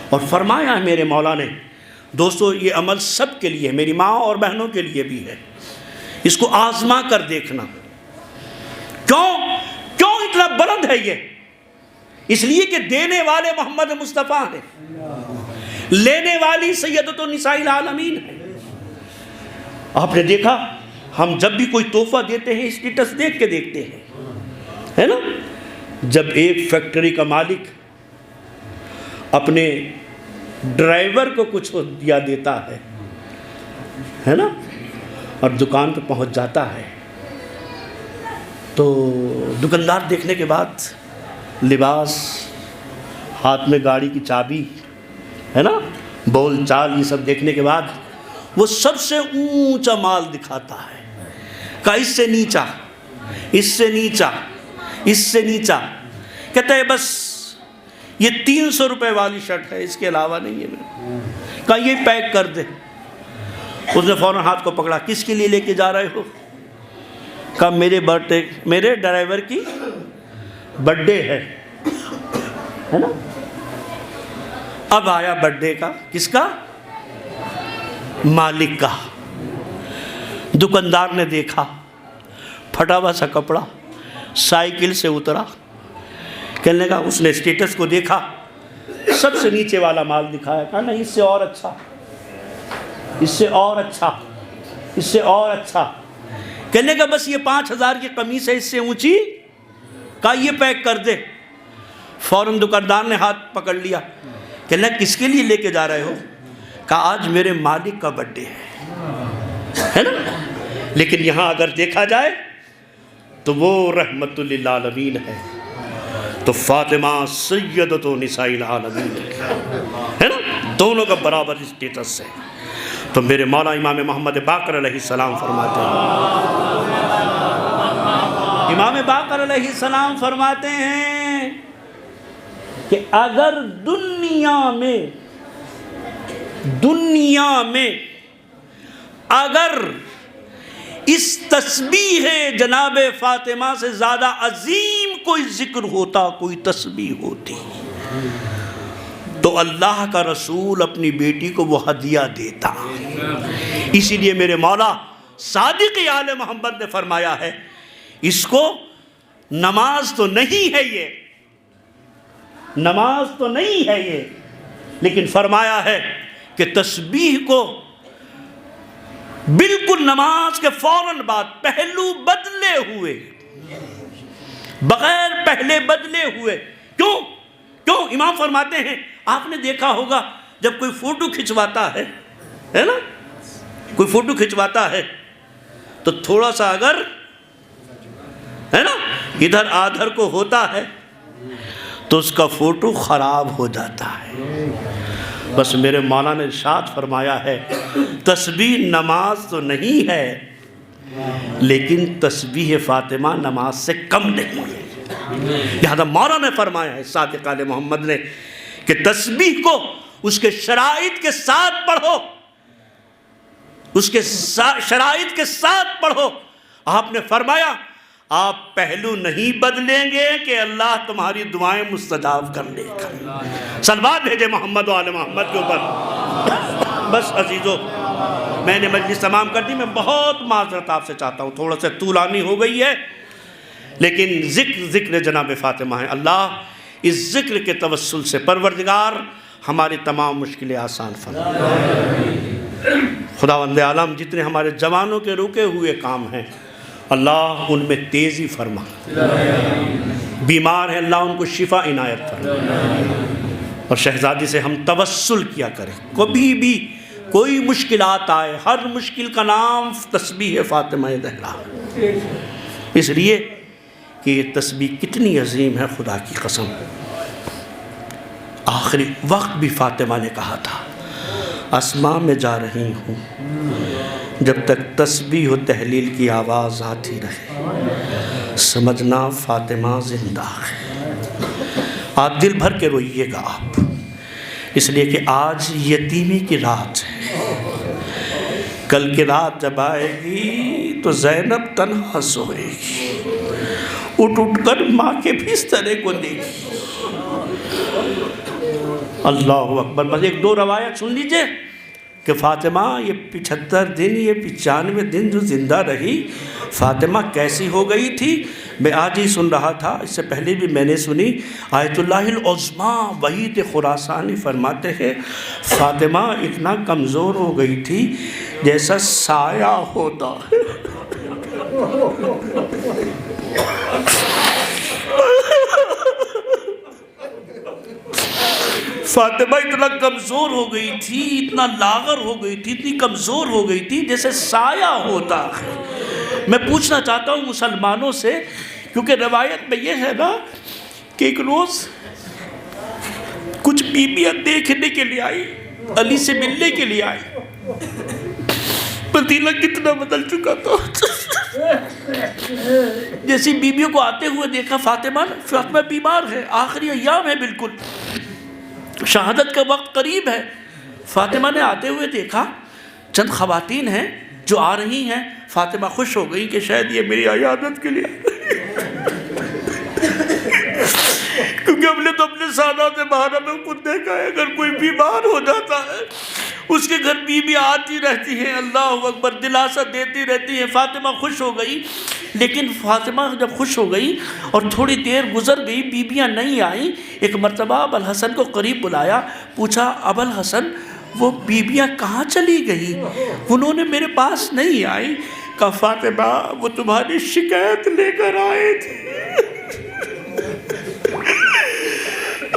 اور فرمایا ہے میرے مولا نے، دوستو یہ عمل سب کے لیے، میری ماں اور بہنوں کے لیے بھی ہے، اس کو آزما کر دیکھنا۔ کیوں اتنا بلند ہے یہ؟ اس لیے کہ دینے والے محمد مصطفیٰ ہیں، لینے والی سیدۃ النساء العالمین ہے۔ آپ نے دیکھا ہم جب بھی کوئی تحفہ دیتے ہیں اسٹیٹس دیکھ کے دیکھتے ہیں، ہے نا، جب ایک فیکٹری کا مالک اپنے ڈرائیور کو کچھ دیا دیتا ہے نا، اور دکان پہ پہنچ جاتا ہے تو دکاندار دیکھنے کے بعد لباس، ہاتھ میں گاڑی کی چابی ہے نا، بول چال، یہ سب دیکھنے کے بعد وہ سب سے اونچا مال دکھاتا ہے، کہ اس سے نیچا، اس سے نیچا، اس سے نیچا، کہتا ہے بس یہ 300 روپے والی شرٹ ہے، اس کے علاوہ نہیں ہے میرے، کہا یہ پیک کر دے۔ اس نے فوراً ہاتھ کو پکڑا، کس کے لیے لے کے جا رہے ہو؟ کہا میرے ڈرائیور کی برتھ ڈے ہے نا۔ اب آیا برتھ ڈے کا، کس کا؟ مالک کا۔ دکاندار نے دیکھا پھٹا ہوا سا کپڑا، سائیکل سے اترا، کہنے کا، اس نے اسٹیٹس کو دیکھا، سب سے نیچے والا مال دکھایا، کہا نہیں اس سے اور اچھا، اس سے اور اچھا، اس سے اور اچھا، کہنے کا بس یہ 5000 کی قمیص ہے، اس سے اونچی، کہا یہ پیک کر دے۔ فوراً دکاندار نے ہاتھ پکڑ لیا، کہنے کس کے لیے لے کے جا رہے ہو؟ کہا آج میرے مالک کا برتھ ڈے ہے نا۔ لیکن یہاں اگر دیکھا جائے تو وہ رحمت للعالمین ہے، تو فاطمہ سیدۃ نساء العالمین ہے نا، دونوں کا برابر اسٹیٹس ہے۔ تو میرے مولا امام محمد باقر علیہ السلام فرماتے ہیں، امام باقر علیہ السلام فرماتے ہیں کہ اگر دنیا میں اگر اس تسبیح جناب فاطمہ سے زیادہ عظیم کوئی ذکر ہوتا، کوئی تسبیح ہوتی، تو اللہ کا رسول اپنی بیٹی کو وہ ہدیہ دیتا۔ اسی لیے میرے مولا صادق آل محمد نے فرمایا ہے، اس کو نماز تو نہیں ہے، یہ نماز تو نہیں ہے یہ، لیکن فرمایا ہے کہ تسبیح کو بالکل نماز کے فوراً بعد پہلو بدلے ہوئے، بغیر پہلے بدلے ہوئے، کیوں امام فرماتے ہیں، آپ نے دیکھا ہوگا جب کوئی فوٹو کھنچواتا ہے نا، کوئی فوٹو کھنچواتا ہے تو تھوڑا سا اگر ہے نا ادھر آدھر کو ہوتا ہے تو اس کا فوٹو خراب ہو جاتا ہے۔ بس میرے مولا نے ارشاد فرمایا ہے، تسبیح نماز تو نہیں ہے، لیکن تسبیح فاطمہ نماز سے کم نہیں ہے۔ لہذا مولا نے فرمایا ہے، صادق آل محمد نے، کہ تسبیح کو اس کے شرائط کے ساتھ پڑھو، اس کے شرائط کے ساتھ پڑھو۔ آپ نے فرمایا آپ پہلو نہیں بدلیں گے کہ اللہ تمہاری دعائیں مستجاب کر لے گا۔ صلوات بھیجے محمد و آل محمد کے اوپر۔ بس عزیزو، میں نے مجلس تمام کر دی، میں بہت معذرت آپ سے چاہتا ہوں، تھوڑا سا طولانی ہو گئی ہے، لیکن ذکر جناب فاطمہ ہے۔ اللہ اس ذکر کے توسل سے پروردگار ہماری تمام مشکلیں آسان فرمائے۔ خداوند عالم جتنے ہمارے جوانوں کے رکے ہوئے کام ہیں، اللہ ان میں تیزی فرما، بیمار ہیں اللہ ان کو شفا عنایت فرما، اور شہزادی سے ہم توسل کیا کریں، کبھی بھی کوئی مشکلات آئے، ہر مشکل کا نام تسبیح فاطمہ زہرا، اس لیے کہ یہ تسبیح کتنی عظیم ہے، خدا کی قسم۔ آخری وقت بھی فاطمہ نے کہا تھا، اسماء میں جا رہی ہوں، جب تک تسبیح و تحلیل کی آواز آتی رہے، سمجھنا فاطمہ زندہ ہے۔ آپ دل بھر کے روئیے گا آپ، اس لیے کہ آج یتیمی کی رات ہے، کل کی رات جب آئے گی تو زینب تنہا سوئے گی، اٹھ کر ماں کے بسترے کو دیکھی۔ اللہ اکبر۔ بس ایک دو روایت سن لیجئے کہ فاطمہ یہ 75 دن، یہ 95 دن جو زندہ رہی، فاطمہ کیسی ہو گئی تھی۔ میں آج ہی سن رہا تھا، اس سے پہلے بھی میں نے سنی، آیت اللہ العظمیٰ وحید خراسانی فرماتے ہیں فاطمہ اتنا کمزور ہو گئی تھی جیسا سایہ ہوتا ہے۔ فاطمہ اتنا کمزور ہو گئی تھی، اتنا لاغر ہو گئی تھی، اتنی کمزور ہو گئی تھی جیسے سایہ ہوتا ہے۔ میں پوچھنا چاہتا ہوں مسلمانوں سے، کیونکہ روایت میں یہ ہے نا کہ ایک روز کچھ بیویاں دیکھنے کے لیے آئی، علی سے ملنے کے لیے آئی۔ مدینہ کتنا بدل چکا تھا۔ جیسی بیویوں کو آتے ہوئے دیکھا، فاطمہ بیمار ہے، آخری ایام ہے، بالکل شہادت کا وقت قریب ہے۔ فاطمہ نے آتے ہوئے دیکھا، چند خواتین ہیں جو آ رہی ہیں۔ فاطمہ خوش ہو گئی کہ شاید یہ میری عیادت کے لیے آ رہی ہے، کیونکہ ہم نے تو اپنے سادات محرم میں خود دیکھا ہے، اگر کوئی بیمار ہو جاتا ہے اس کے گھر بیوی آتی رہتی ہے، اللہ اکبر، دلاسا دیتی رہتی ہے۔ فاطمہ خوش ہو گئی، لیکن فاطمہ جب خوش ہو گئی اور تھوڑی دیر گزر گئی، بیویاں نہیں آئیں، ایک مرتبہ ابوالحسن کو قریب بلایا، پوچھا ابوالحسن وہ بیویاں کہاں چلی گئی؟ انہوں نے میرے پاس نہیں آئی۔ کہا فاطمہ وہ تمہاری شکایت لے کر آئے تھے۔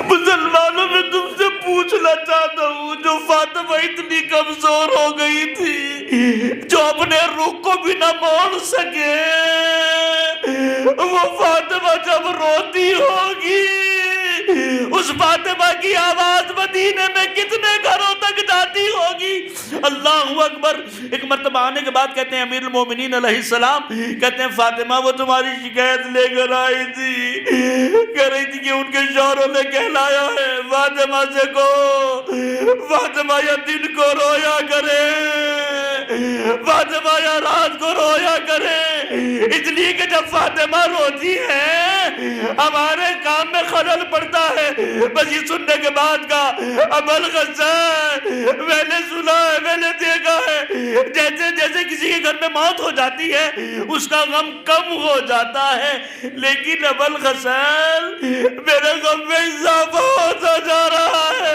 مسلمانوں میں تم سے پوچھنا چاہتا ہوں، جو فاطمہ اتنی کمزور ہو گئی تھی، جو اپنے رخ کو بھی نہ موڑ سکے، وہ فاطمہ جب روتی ہوگی، اس فاطمہ کی آواز مدینے میں کتنے گھروں تک جاتی ہوگی؟ اللہ اکبر۔ ایک مرتبہ آنے کے بعد کہتے ہیں امیر المومنین علیہ السلام کہتے ہیں فاطمہ وہ تمہاری شکایت لے کر آئی تھی، کہہ رہی تھی کہ ان کے شوہروں نے کہلایا ہے فاطمہ سے کو فاطمہ یا دن کو رویا کرے، فاطمہ یا رات کو رویا کرے، اس لیے کہ جب فاطمہ روتی ہے ہمارے کام میں خلل پڑتا ہے۔ بس یہ سننے کے بعد کا ابوالحسن میں نے سنا ہے، میں نے دیکھا ہے، جیسے جیسے کسی کے گھر میں موت ہو جاتی ہے اس کا غم کم ہو جاتا ہے، لیکن ابوالحسن میرے غم میں اضافہ ہوتا جا رہا ہے۔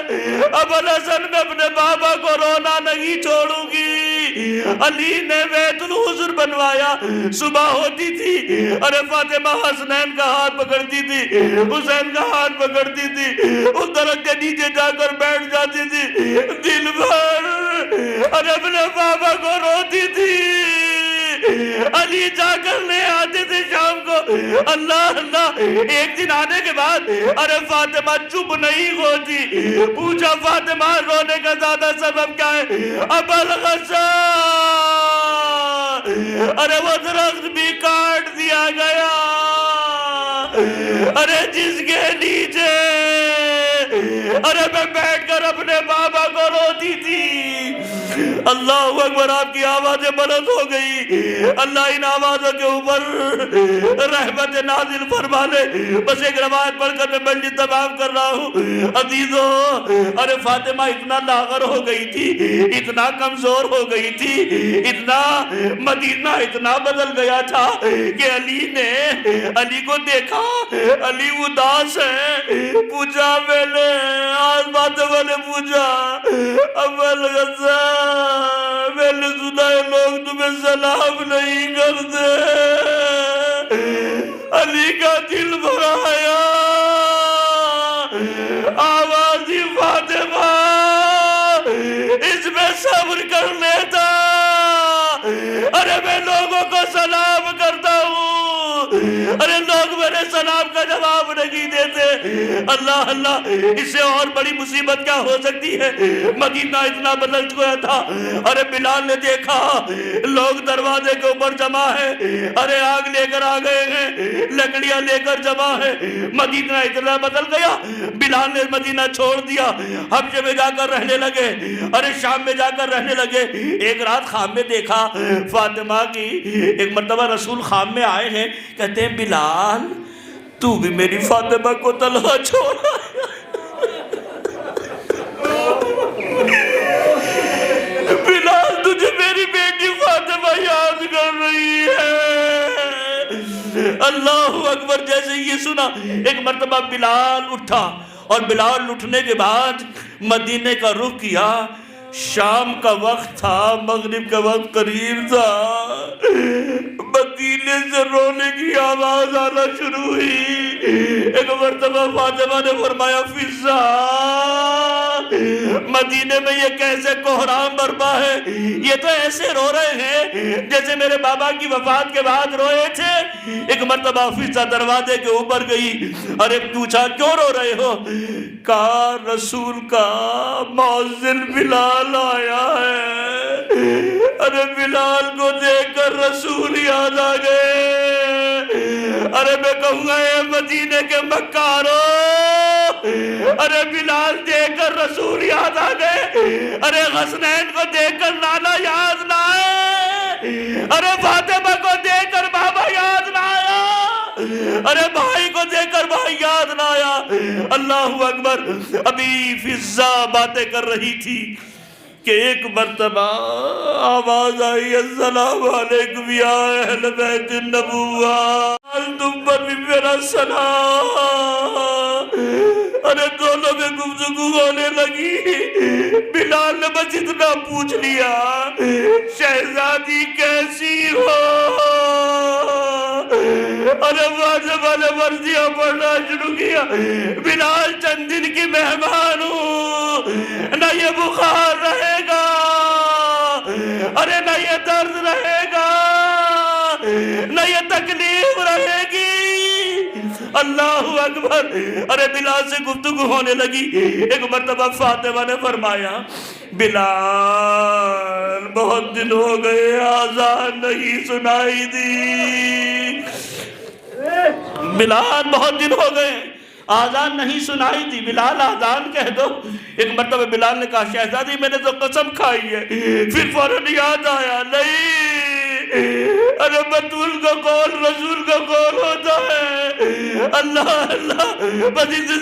ابوالحسن میں اپنے بابا کو رونا نہیں چھوڑوں گی۔ علی نے بیت الحضر بنوایا، صبح ہوتی تھی، ارے فاطمہ حسنین کا ہاتھ پکڑتی تھی، حسین کا ہاتھ پکڑتی تھی، اس درخت کے نیچے جا کر بیٹھ جاتی تھی، دل بھر ارے اپنے بابا کو روتی تھی۔ علی جا کر لے آتے تھے شام کو۔ اللہ اللہ، ایک دن آنے کے بعد ارے فاطمہ چپ نہیں ہوتی، پوچھا فاطمہ رونے کا زیادہ سبب کیا ہے؟ ابوالحسن ارے وہ درخت بھی کاٹ دیا گیا، ارے جس کے نیچے ارے میں بیٹھ کر اپنے بابا کو روتی تھی۔ اللہ اکبر، آپ کی آوازیں بلند ہو گئی، اللہ ان آوازوں کے اوپر رحمت نازل فرما لے۔ بس ایک روایت پڑھ کر میں مجلس تمام کر رہا ہوں۔ عزیزو ارے فاطمہ اتنا لاغر ہو گئی تھی، اتنا کمزور ہو گئی تھی، اتنا مدینہ اتنا بدل گیا تھا کہ علی کو دیکھا، علی اداس ہے، پوچھا میں نے، آج فاطمہ نے پوچھا ابوالحسن میں نے سنا ہے لوگ تمہیں سلام نہیں کرتے۔ علی کا دل بھرایا، آواز ہی فاطمہ اس میں صبر کر لیتا، ارے میں لوگوں کو سلام کرتا ہوں، ارے لوگ میرے سلام کا جواب نہیں دیتے۔ اللہ اللہ، اس سے اور بڑی مصیبت کیا ہو سکتی ہے؟ مدینہ اتنا بدل چکا تھا، ارے بلال نے دیکھا لوگ دروازے کے اوپر جمع ہیں، ارے آگ لے کر آ گئے ہیں، لکڑیاں لے کر جمع ہیں، مدینہ اتنا بدل گیا۔ بلال نے مدینہ چھوڑ دیا، حبشے میں جا کر رہنے لگے، ارے شام میں جا کر رہنے لگے۔ ایک رات خام میں دیکھا فاطمہ کی، ایک مرتبہ رسول خام میں آئے ہیں، کہتے ہیں بلال تو بھی میری فاطمہ کو تنہا چھوڑا۔ بلال تجھے میری بیٹی فاطمہ یاد کر رہی ہے۔ اللہ اکبر، جیسے یہ سنا ایک مرتبہ بلال اٹھا، اور بلال اٹھنے کے بعد مدینے کا رخ کیا۔ شام کا وقت تھا، مغرب کا وقت قریب تھا، مدینے سے رونے کی آواز آنا شروع ہوئی۔ ایک مرتبہ فاطمہ نے فرمایا فضا مدینے میں یہ کیسے کوہرام برپا ہے، یہ تو ایسے رو رہے ہیں جیسے میرے بابا کی وفات کے بعد روئے تھے۔ ایک مرتبہ فضہ دروازے کے اوپر گئی، ارے پوچھا کیوں رو رہے ہو؟ کہا رسول کا مؤذن بلال آیا ہے۔ ارے بلال کو دیکھ کر رسول یاد آ گئے۔ ارے میں کہوں گا اے مدینے کے مکارو، ارے بلال دیکھ کر رسول یاد آ گئے، ارے حسنین کو دیکھ کر نانا یاد نہ آئے، ارے فاطمہ کو دیکھ کر بابا یاد نہ آیا، ارے بھائی کو دیکھ کر بھائی یاد نہ آیا۔ اللہ اکبر۔ ابھی فضہ باتیں کر رہی تھی کہ ایک مرتبہ آواز آئی، السلام علیکم یا اہل بیت النبوہ، تم پر بھی میرا سلام۔ ارے دونوں میں گفتگو ہونے لگی۔ بلال نے بس اتنا پوچھ لیا، شہزادی کیسی ہو؟ ارے واجبہ نے ورزیاں پڑھنا شروع کیا، بلال چند دن کی مہمان ہوں، نہ یہ بخار رہے گا، ارے نہ یہ درد رہے گا، نہ یہ تکلیف رہے گی۔ اللہ اکبر۔ ارے بلال سے گفتگو ہونے لگی۔ ایک مرتبہ فاطمہ نے فرمایا، بلال بہت دن ہو گئے آذان نہیں سنائی دی، بلال بہت دن ہو گئے آذان نہیں سنائی تھی، بلال آذان کہہ دو۔ ایک مرتبہ بلال نے کہا، شہزادی میں نے تو قسم کھائی ہے۔ پھر فوراً یاد آیا، نہیں، ارے بطول کا قول رسول کا قول ہوتا ہے، اللہ اللہ، بس اسے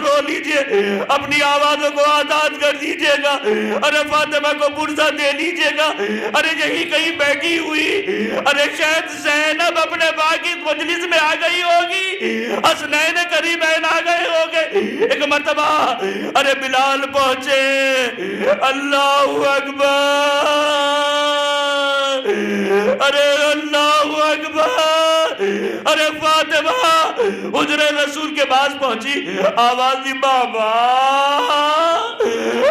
رو لیجئے، اپنی آوازوں کو آزاد کر دیجئے گا، ارے فاطمہ کو پرسہ دے لیجئے گا، ارے یہی کہیں بیٹھی ہوئی، ارے شاید زینب اپنے باقی مجلس میں آ گئی ہوگی، حسنین کریمین آ گئے ہوگے۔ ایک مرتبہ ارے بلال پہنچے، اللہ اکبر، ارے اللہ اکبر، ارے فاطمہ حجرِ رسول کے پاس پہنچی، آواز دی، بابا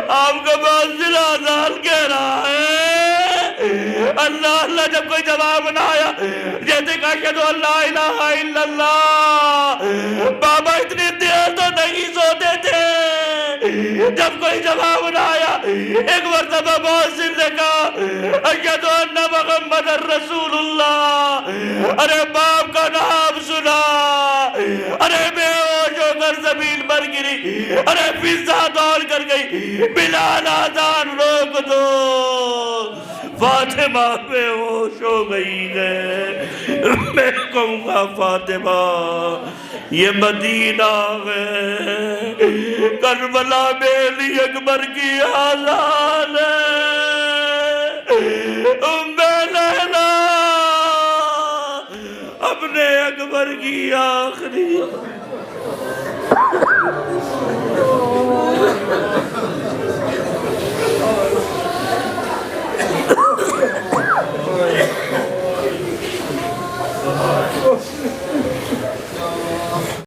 آپ کا مؤذن آذان کہہ رہا ہے۔ اللہ اللہ، جب کوئی جواب نہ آیا، جیسے کہا اشہدو ان لا الہ الا اللہ، بابا اتنی دیر تو نہیں سوتے تھے۔ جب کوئی جواب نہ آیا، ایک مرتبہ مؤذن نے کہا، اشہدو ان محمد رسول اللہ، ارے باپ کا نام سنا، ارے بے ہوش ہو کر زمین پر گری، ارے فضہ دوڑ کر گئی، بلال آذان روک دو۔ فاطمہ بے ہوش ہو گئی ہے۔ میں کہوں گا فاطمہ یہ مدینہ ہے، کربلا میں علی اکبر کی آذان ہے، لیلا اپنے اکبر کی آخری